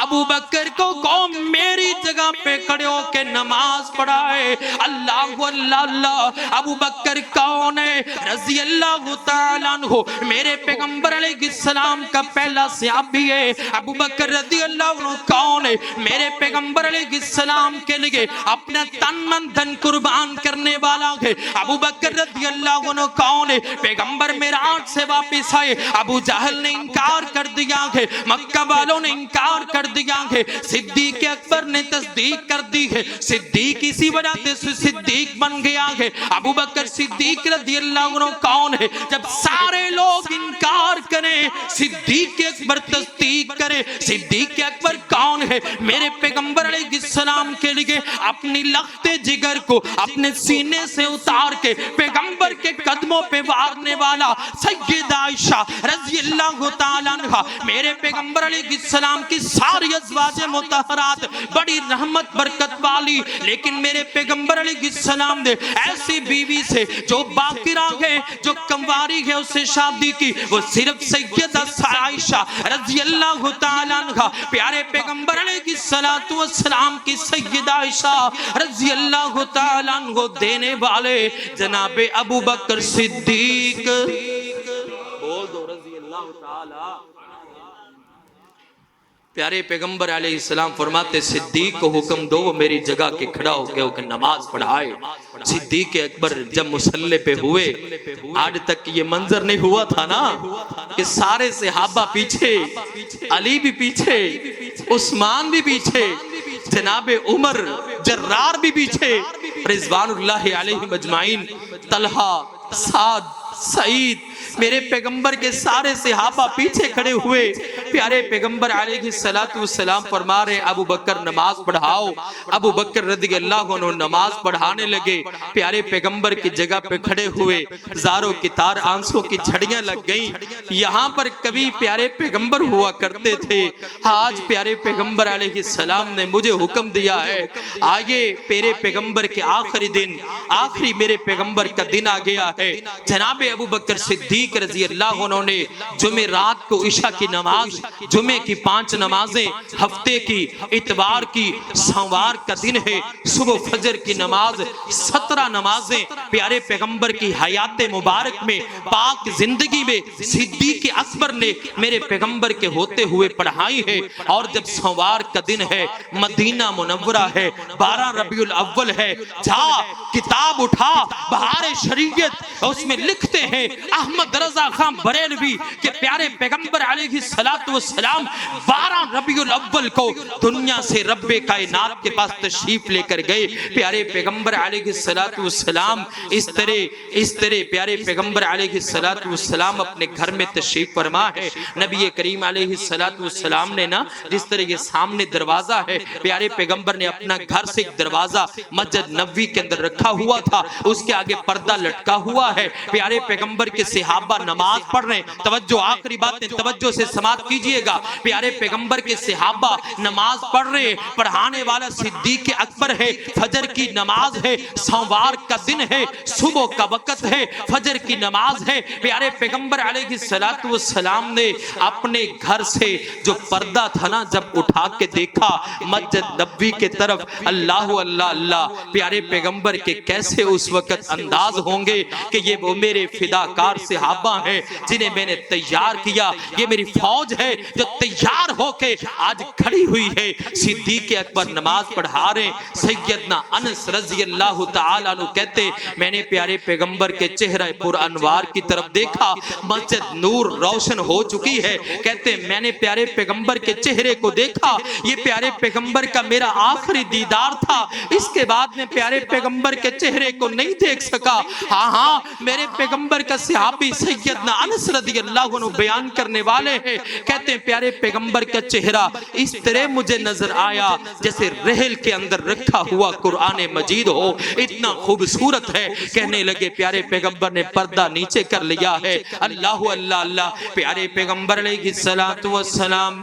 ابو بکر کو میری جگہ پہ کھڑے ہو کے نماز پڑھائے. اللہ اللہ اللہ. ابو بکر کون ہے؟ رضی اللہ تعالیٰ عنہ میرے پیغمبر علیہ السلام کا پہلا صحابی ہے. ابو بکر رضی اللہ عنہ کون ہے؟ میرے پیغمبر علیہ السلام کے لیے اپنا تن من دھن قربان کرنے والا ہے. ابو بکر رضی اللہ عنہ کون ہے؟ پیغمبر معراج سے واپس آئے، ابو جہل نے انکار کر دیا ہے، مکہ والوں نے انکار کر دیا ہے، صدیق اکبر نے تصدیق کر دی ہے. صدیق اسی وجہ سے صدیق بن گیا ہے. ابو بکر صدیق رضی اللہ عنہ کون ہے؟ جب سارے لوگ انکار کریں صدیق اکبر تصدیق کرے. صدیق اکبر کون ہے؟ میرے پیغمبر علیہ السلام کے لیے اپنی لخت جگر کو اپنے سینے سے اتار کے پیغمبر کے قدموں پہ وارنے والا سیدہ عائشہ رضی اللہ تعالیٰ عنہ. میرے پیغمبر علیہ السلام کی ساری ازواج مطہرات بڑی رحمت برکت والی، لیکن میرے پیغمبر علیہ السلام نے ایسی بیوی سے جو باقرہ ہے، جو کنواری ہے، اس سے شادی کی. وہ صرف سیدہ عائشہ رضی اللہ تعالیٰ عنہ. پیارے پیغمبر علیہ السلام کی سیدہ عائشہ رضی اللہ تعالیٰ عنہ دینے والے جناب ابو بکر صدیق. بول دو رضی اللہ تعالیٰ. پیارے پیغمبر علیہ السلام فرماتے صدیق کو حکم دو وہ میری جگہ کے کھڑا ہو گیا کہ نماز پڑھائے. صدیق اکبر جب مصلی پہ ہوئے، آج تک یہ منظر نہیں ہوا تھا نا کہ سارے صحابہ پیچھے، علی بھی پیچھے، عثمان بھی پیچھے، جناب عمر جرار بھی پیچھے، رضوان اللہ علیہ مجمعین، طلحہ، سعد، سعید، میرے پیغمبر کے سارے صحابہ پیچھے کھڑے ہوئے. پیارے پیغمبر علیہ السلام فرما رہے ابو بکر نماز پڑھاؤ. ابو بکر رضی اللہ عنہ نماز پڑھانے لگے. پیارے پیغمبر کی جگہ پہ کھڑے ہوئے، زاروں کی تار آنسوں کی جھڑیاں لگ گئیں. یہاں پر کبھی پیارے پیغمبر ہوا کرتے تھے، آج پیارے پیغمبر علیہ السلام نے مجھے حکم دیا ہے آگے پیارے پیغمبر کے آخری دن، آخری میرے پیغمبر کا دن آ گیا ہے. جناب ابو بکر صدیق رضی اللہ عنہ نے جمعہ رات کو عشاء کی نماز، جمعے کی 5 نمازیں، ہفتے کی، اتوار کی، سوموار کا دن ہے، صبح فجر کی نماز، 17 نمازیں پیارے پیغمبر کی حیات مبارک میں، پاک زندگی میں صدیق اکبر نے میرے پیغمبر کے ہوتے ہوئے پڑھائی ہے. اور جب سوموار کا دن ہے، مدینہ منورہ ہے، 12 ربیع الاول ہے، جا کتاب اٹھا بہار شریعت، اس میں لکھتے ہیں احمد رضا خان بریلوی کہ پیارے پیغمبر علیہ السلام 12 ربیع الاول کو دنیا سے رب کائنات کے پاس تشریف لے کر گئے. پیارے پیغمبر علیہ السلام اس طرح پیارے پیغمبر علیہ السلام اپنے گھر میں تشریف فرما ہے. نبی کریم علیہ السلام نے نا جس طرح یہ سامنے دروازہ ہے، پیارے پیغمبر نے اپنا گھر سے ایک دروازہ مسجد نبوی کے اندر رکھا ہوا تھا، اس کے آگے پردہ لٹکا ہوا ہے. پیارے پیغمبر کے صحابہ نماز پڑھ رہے ہیں، توجہ آخری باتیں توجہ سے سماعت کیجئے گا. پیارے پیغمبر کے صحابہ نماز پڑھ رہے ہیں، پڑھانے والا صدیق اکبر ہے. فجر کی نماز ہے، سوموار کا دن ہے، صبح کا وقت ہے، فجر کی نماز ہے. پیارے پیغمبر علیہ السلام نے اپنے گھر سے جو پردہ تھا نا جب اٹھا کے دیکھا مسجد نبوی کے طرف، اللہ اللہ اللہ. پیارے پیغمبر کے کیسے اس وقت انداز ہوں گے کہ یہ وہ میرے فداکار صحابہ ہیں جنہیں میں نے تیار کیا، یہ میری فوج ہے جو تیار ہو کے آج کھڑی ہوئی ہے. صدیق اکبر نماز پڑھا رہے. سیدنا انس رضی اللہ تعالیٰ عنہ کہتے میں نے پیارے پیغمبر کے چہرہ پر انوار کی طرف دیکھا، مسجد نور روشن ہو چکی ہے. کہتے میں نے پیارے پیغمبر کے چہرے کو دیکھا، یہ پیارے پیغمبر کا میرا آخری دیدار تھا، اس کے بعد میں پیارے پیغمبر کے چہرے کو نہیں دیکھ سکا. ہاں میرے پیغمبر کا صحابی سیدنا انس رضی اللہ عنہ بیان کرنے والے ہیں. کہتے ہیں پیارے پیغمبر کا چہرہ اس طرح مجھے نظر آیا جیسے رحل کے اندر رکھا ہوا قرآن مجید ہو، اتنا خوبصورت ہے. کہنے لگے پیارے پیغمبر نے پردہ نیچے کر لیا ہے. اللہ اللہ اللہ. پیارے پیغمبر علیہ السلام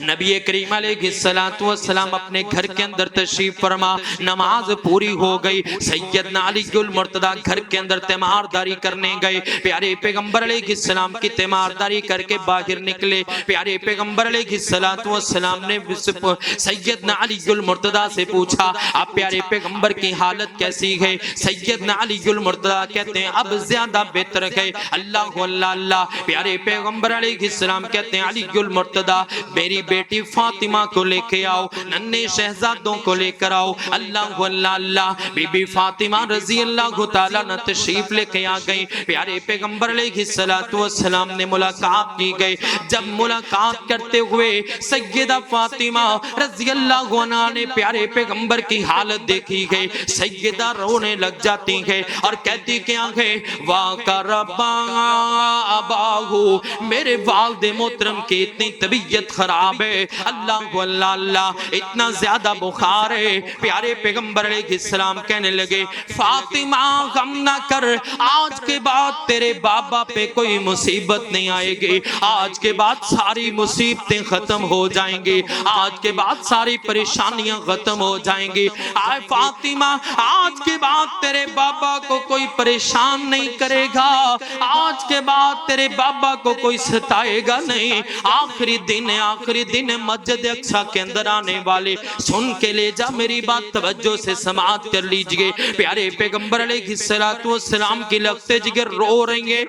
نبی کریم علیہ السلام اپنے گھر کے اندر تشریف فرما. نماز پوری ہو گئی. سیدنا علی المرتضی گھر کے اندر تیمارداری کرنے گئے. پیارے پیغمبر علیہ السلام کی تیمارداری کر کے باہر نکلے. پیارے پیغمبر علیہ السلام نے سیدنا علی المرتضیٰ سے پوچھا اب پیارے پیغمبر کی حالت کیسی ہے؟ سیدنا علی المرتضیٰ کہتے ہیں اب زیادہ بہتر ہے. اللہ اللہ اللہ. پیارے پیغمبر علیہ السلام کہتے ہیں علی المرتضیٰ میری بیٹی فاطمہ کو لے کے آؤ, ننھے شہزادوں کو لے کر آؤ. اللہ اللہ اللہ. بی بی فاطمہ رضی اللہ تعالیٰ عنہ تشریف لے کے آ گئی. پیارے پیغمبر علیہ السلام نے ملاقات کی گئی. جب ملاقات کرتے ہوئے سیدہ فاطمہ رضی اللہ عنہ نے پیارے پیغمبر کی حالت دیکھی گئی, سیدہ رونے لگ جاتی ہے اور کہتی کیا ہے وَقَرَبَا أَبَاهُ میرے والد محترم کی اتنی طبیعت خراب ہے. اللہ اللہ اللہ. اتنا زیادہ بخار ہے. پیارے پیغمبر علیہ السلام کہنے لگے فاطمہ غم نہ کر, آج کے بعد تیرے بابا پہ کوئی مصیبت نہیں آئے گی, آج کے بعد ساری مصیبتیں ختم ہو جائیں گی, آج کے بعد ساری پریشانیاں ختم ہو جائیں گی. آئے فاطمہ آج کے بعد تیرے بابا کو کوئی پریشان نہیں کرے گا, آج کے بعد تیرے بابا کو کوئی ستائے گا نہیں. آخری دن ہے, آخری دن مسجد اقصی کے اندر آنے والے سن کے لے جا, میری بات توجہ سے سماعت کر لیجئے. پیارے پیغمبر علیہ السلام کی لگتے جگر رو رہی ہیں.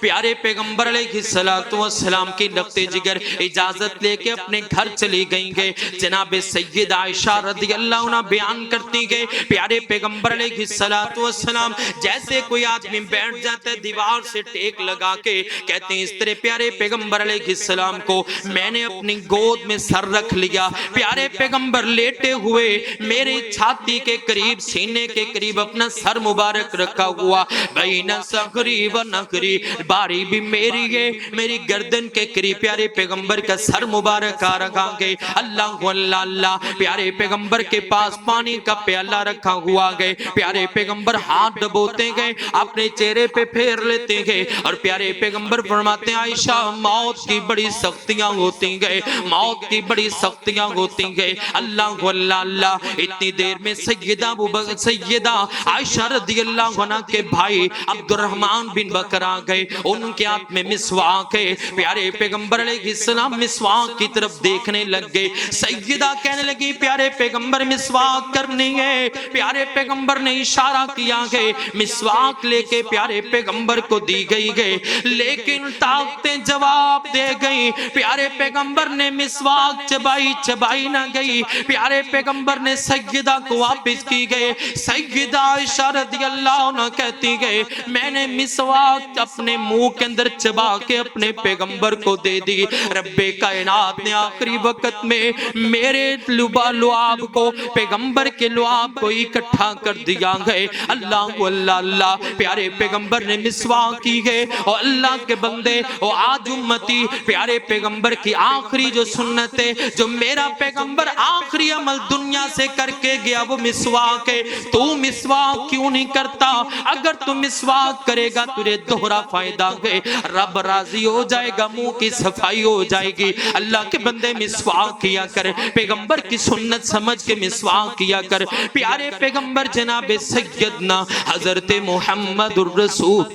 پیارے پیغمبر علیہ السلام کی لگتے جگر اجازت لے کے اپنے گھر چلی گئیں گے. جناب سید عائشہ رضی اللہ عنہ بیان کرتی گئے پیارے پیغمبر علیہ السلام جیسے کوئی آدمی بیٹھ جاتا ہے دیوار سے ٹیک لگا کے, کہتے ہیں اس طرح پیارے پیغمبر علیہ السلام کو میں نے اپنی گود میں سر رکھ لیا. پیارے پیغمبر لیٹے ہوئے میرے چھاتی کے قریب, سینے کے قریب اپنا سر مبارک رکھا ہوا. بین صغری و نخری, باری بھی میری ہے, میری گردن کے قریب پیارے پیغمبر کا سر مبارک آ رکھا گئے. اللہ اللہ اللہ. پیارے پیغمبر کے پاس پانی کا پیالہ رکھا ہوا گئے. پیارے پیغمبر ہاتھ ڈبوتے گئے, اپنے چہرے پہ پھیر لیتے گئے اور پیارے پیغمبر فرماتے ہیں عائشہ موت کی بڑی سختیاں ہوتی گئے, موت کی بڑی سختیاں ہوتی گئے. اللہ اللہ اللہ. اتنی دیر میں سیدہ عائشہ رضی اللہ عنہ کے بھائی عبد الرحمن بن بکر آ گئے, ان کے ہاتھ میں مسواک ہے. پیارے پیغمبر علیہ السلام مسواک کی طرف دیکھنے لگ گئے. سیدہ کہنے لگی پیارے پیغمبر مسواک کرنی ہے. پیارے پیغمبر نے اشارہ کیا گئے, مسواک لے کے پیارے پیغمبر کو دی گئی گئے, لیکن طاقتیں جواب دے گئی. پیارے پیغمبر نے مسواک چبائی نہ گئی. پیارے پیغمبر نے سیدہ کو واپس کی گئے. سیدہ عائشہ رضی اللہ عنہ کہتی گئے میں نے مسواک اپنے منہ کے اندر چبا کے اپنے پیغمبر کو دے دی. رب کائنات نے آخری وقت میں میرے لعاب کو, پیغمبر کے لعاب کو اکٹھا کر دیا گئے. اللہ اللہ اللہ. پیارے پیغمبر نے مسواک کی گئے اور اللہ کے بندے اور آج امتی پیارے پیغمبر کی آخری جو سنت ہے, جو میرا پیغمبر آخری عمل دنیا سے کر کے گیا وہ مسواک ہے. تو مسواک کیوں نہیں کرتا؟ اگر تو مسواک کرے گا تجھے دوہرا فائدہ ہے, رب راضی ہو جائے گا, منہ کی صفائی ہو جائے گی. اللہ کے بندے مسواک کیا کر, پیغمبر کی سنت سمجھ کے مسواک کیا کر. پیارے پیغمبر جناب سیدنا حضرت محمد الرسول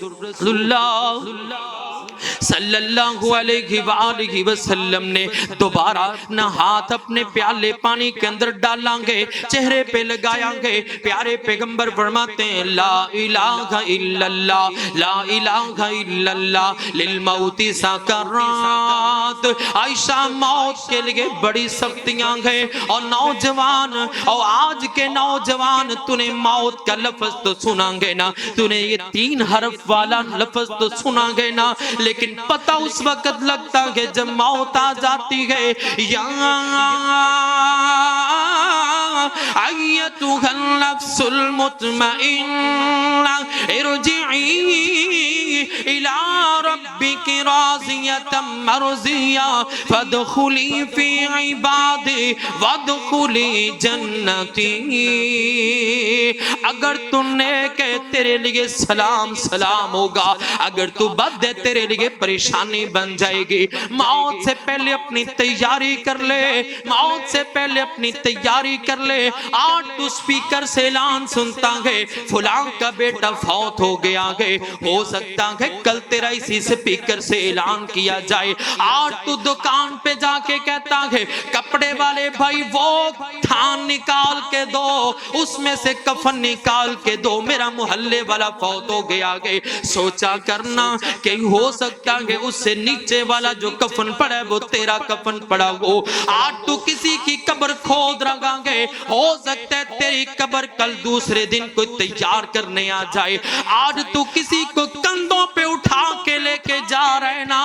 اللہ صلی اللہ علیہ وآلہ وسلم نے دوبارہ اپنا ہاتھ اپنے پیالے پانی کے اندر ڈالیں گے, چہرے پہ لگایا گے. پیارے پیغمبر فرماتے ہیں لا الہ الا اللہ, لا الہ الا اللہ, للموت سکرات. عائشہ موت کے لئے بڑی سختیاں گئے. اور نوجوان, اور آج کے نوجوان تُنے موت کا لفظ تو سنا گے نا, تُنے یہ 3 حرف والا لفظ تو سنا گے نا, لیکن پتہ اس وقت لگتا ہے جب موت آ جاتی ہے. یا ایتها النفس المطمئنہ ارجعی إلى ربك راضية مرضية فادخلي في عبادي وادخلي جنتی. اگر تو نیک ہے تیرے لیے سلام سلام ہوگا، اگر تو بد ہے تیرے لیے پریشانی بن جائے گی. موت سے پہلے اپنی تیاری کر لے، موت سے پہلے اپنی تیاری کر لے. آج تو سپیکر سے اعلان سنتا ہے فلاں کا بیٹا فوت ہو گیا ہے، ہو سکتا ہے کل تیرا اسی سپیکر سے اعلان کیا جائے. آج تو دکان پہ جا کے کہتا ہے کپڑے والے بھائی وہ تھان نکال کے دو، اس میں سے کفن نکال کے دو، میرا محلے والا فوت ہو گیا ہے. سوچا کرنا کہ ہو سکتا ہے اس سے نیچے والا جو کفن پڑا ہے وہ تیرا کفن پڑا ہو. آج تو کسی کی قبر کھود رہا ہے، ہو سکتا ہے تیری قبر کل دوسرے دن کوئی تیار کرنے آ جائے. آج تو کسی کو کندھوں پہ اٹھا کے لے کے جا رہے نا،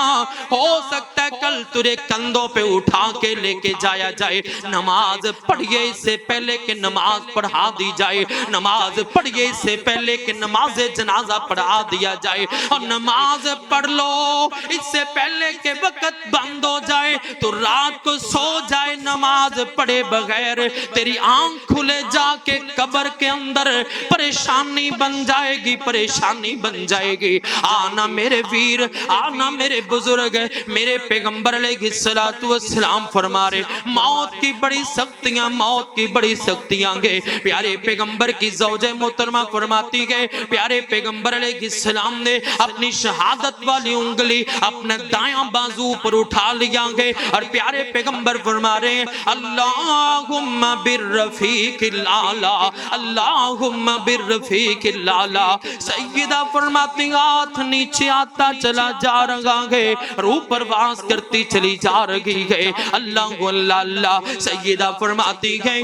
ہو سکتا ہے کل تجھے کندھوں پہ اٹھا کے لے کے جایا جائے. نماز پڑھیے اس سے پہلے کہ نماز پڑھا دی جائے، نماز پڑھیے اس سے پہلے کہ نماز جنازہ پڑھا دیا جائے. اور نماز پڑھ لو اس سے پہلے کہ وقت بند ہو جائے تو رات کو سو جائے نماز پڑھے بغیر. تیری آنکھ کھلے جا کے قبر کے اندر پریشانی بن جائے گی، پریشانی بن جائے گی. آنا میرے ویر، آنا میرے بزرگ. میرے پیغمبر علیہ السلام فرما رہے موت کی بڑی سختیاں، موت کی بڑی سختیاں گے. پیارے پیغمبر کی زوجہ محترمہ فرماتی گئے پیارے پیغمبر علیہ السلام نے اپنی شہادت والی انگلی اپنے دائیں بازو پر اٹھا لیا گے اور پیارے پیغمبر فرما رہے ہیں اللہم بالرفیق الاعلی، اللہم بالرفیق الاعلی. سیدہ فرماتی ہاتھ نیچے آتا چلا جا رہا ہے، روح پرواز کرتی چلی جا رہی ہے. اللہ اللہ اللہ. سیدہ فرماتی ہے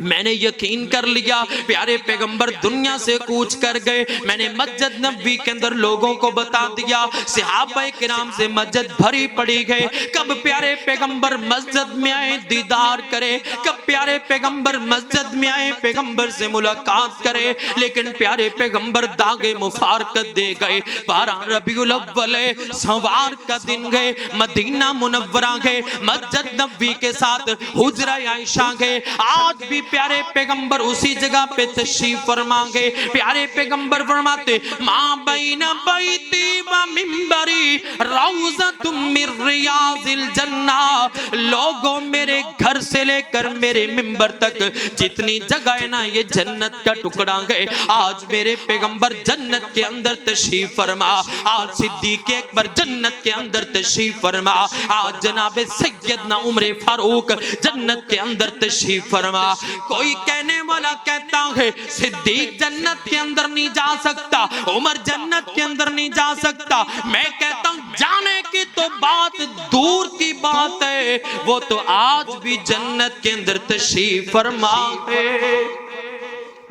میں نے یقین کر لیا پیارے پیغمبر دنیا سے کوچ کر گئے. میں نے مسجد نبوی کے اندر لوگوں کو بتا دیا، صحابہ کرام سے مسجد بھری پڑی گئے. کب پیارے پیغمبر مسجد میں آئے دیدار کرے، کب پیارے پیغمبر مسجد میں آئے پیغمبر سے ملاقات کرے. لیکن پیارے پیغمبر داغے مفارقت دے گئے. 12 ربیع الاول سوار کا دن گئے، مدینہ منورہ گئے، مسجد نبوی کے ساتھ حجرہ عائشہ گئے. آج بھی پیارے پیغمبر اسی جگہ پہ تشریف فرما گئے. پیارے پیغمبر فرماتے ماں بین بیتی و منبری روضۃ من ریاض الجنہ. لوگوں میرے گھر سے لے کر میرے منبر تک جتنی جگہ ہے نا یہ جنت کا ٹکڑا گئے. آج میرے پیغمبر جنت کے اندر تشریف فرما، آج صدیق اکبر جنت کے اندر تشریف فرما، آج جناب سیدنا عمر فاروق جنت کے اندر تشریف فرما. کوئی کہنے والا کہتا ہے صدیق جنت کے اندر نہیں جا سکتا، عمر جنت کے اندر نہیں جا سکتا. میں کہتا ہوں جانے کی تو بات دور کی بات ہے، وہ تو آج بھی جنت کے اندر تشریف فرما ہے.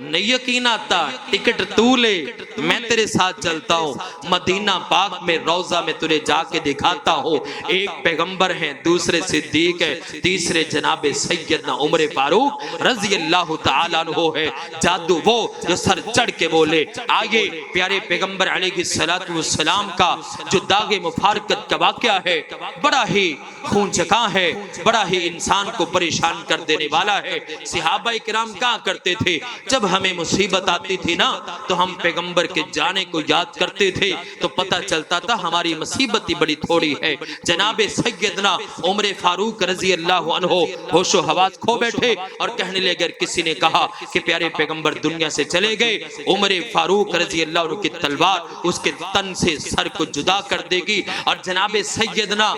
نہیں یقین آتا ٹکٹ تو لے، میں تیرے ساتھ چلتا ہوں مدینہ پاک میں روضہ میں تجھے جا کے دکھاتا ہوں. ایک پیغمبر ہیں، دوسرے صدیق ہے، تیسرے جناب سیدنا عمر فاروق رضی اللہ تعالیٰ عنہ ہے. جادو وہ جو سر چڑھ کے بولے. آئیے پیارے پیغمبر علیہ السلام کا جو داغ مفارقت کا واقعہ ہے بڑا ہی خون چکا ہے، بڑا ہی انسان کو پریشان کر دینے والا ہے. صحابہ کرام کہا کرتے تھے جب ہمیں مصیبت آتی تھی نا تو ہم پیغمبر کے جانے کو یاد کرتے تھے تو پتہ چلتا تھا ہماری مصیبت ہی بڑی تھوڑی ہے. جناب سیدنا عمر فاروق رضی اللہ عنہ ہوش و حواس کھو بیٹھے اور کہنے لگے اگر کسی نے کہا کہ پیارے پیغمبر دنیا سے چلے گئے عمر فاروق رضی اللہ عنہ کی تلوار اس کے تن سے سر کو جدا کر دے گی. اور جناب سیدنا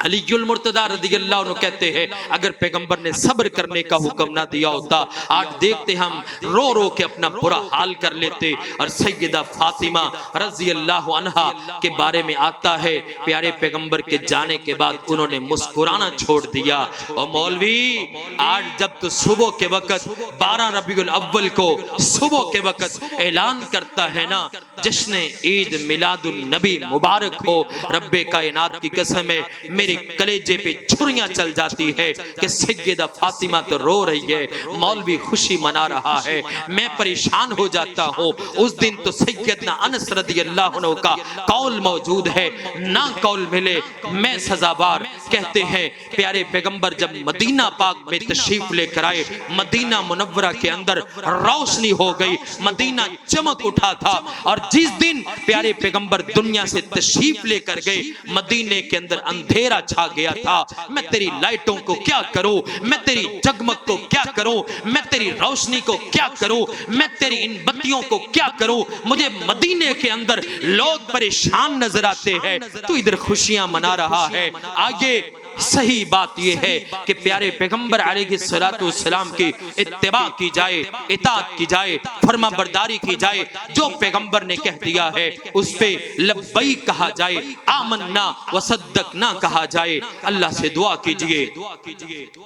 علی المرتضی رضی اللہ عنہ کہتے ہیں اگر پیغمبر نے صبر کرنے کا حکم نہ دیا ہوتا آج دیکھتے ہم رو رو کے اپنا برا حال کر لیتے. اور سیدہ فاطمہ رضی اللہ عنہا کے بارے میں آتا ہے پیارے پیغمبر کے جانے کے بعد انہوں نے مسکرانا چھوڑ دیا. اور مولوی آج جب تو صبح کے وقت 12 ربیع الاول کو صبح کے وقت اعلان کرتا ہے نا جشن عید میلاد النبی مبارک ہو، رب کائنات کی قسم ہے میرے میرے کلیجے پہ چھریاں چل جاتی ہے کہ سیدہ فاطمہ تو رو رہی ہے، مولوی خوشی منا رہا ہے، میں پریشان ہو جاتا ہوں۔ اس دن تو سیدنا انس رضی اللہ عنہ کا قول موجود ہے، نہ قول ملے میں سزاوار۔ کہتے ہیں پیارے پیغمبر جب مدینہ پاک میں تشریف لے کر آئے، مدینہ منورہ کے اندر روشنی ہو گئی، مدینہ چمک اٹھا تھا، اور جس دن پیارے پیغمبر دنیا سے تشریف لے کر گئے مدینے کے اندر اندھیرا چھا گیا تھا۔ میں تیری لائٹوں کو کیا کروں، میں تیری جگمگ کو کیا کروں، میں تیری روشنی کو کیا کروں، میں تیری ان بتیوں کو کیا کروں، مجھے مدینے کے اندر لوگ پریشان نظر آتے ہیں، تو ادھر خوشیاں منا رہا ہے۔ آگے صحیح بات یہ ہے کہ پیارے پیغمبر علیہ السلام کی اتباع کی جائے، اطاعت کی جائے، فرما برداری کی جائے، جو پیغمبر نے کہہ دیا ہے اس پہ لبیک کہا جائے، آمنا وصدقنا کہا جائے۔ اللہ سے دعا کیجئے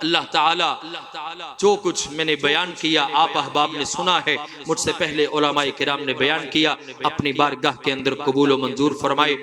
اللہ تعالی جو کچھ میں نے بیان کیا آپ احباب نے سنا ہے، مجھ سے پہلے علماء کرام نے بیان کیا، اپنی بارگاہ کے اندر قبول و منظور فرمائے۔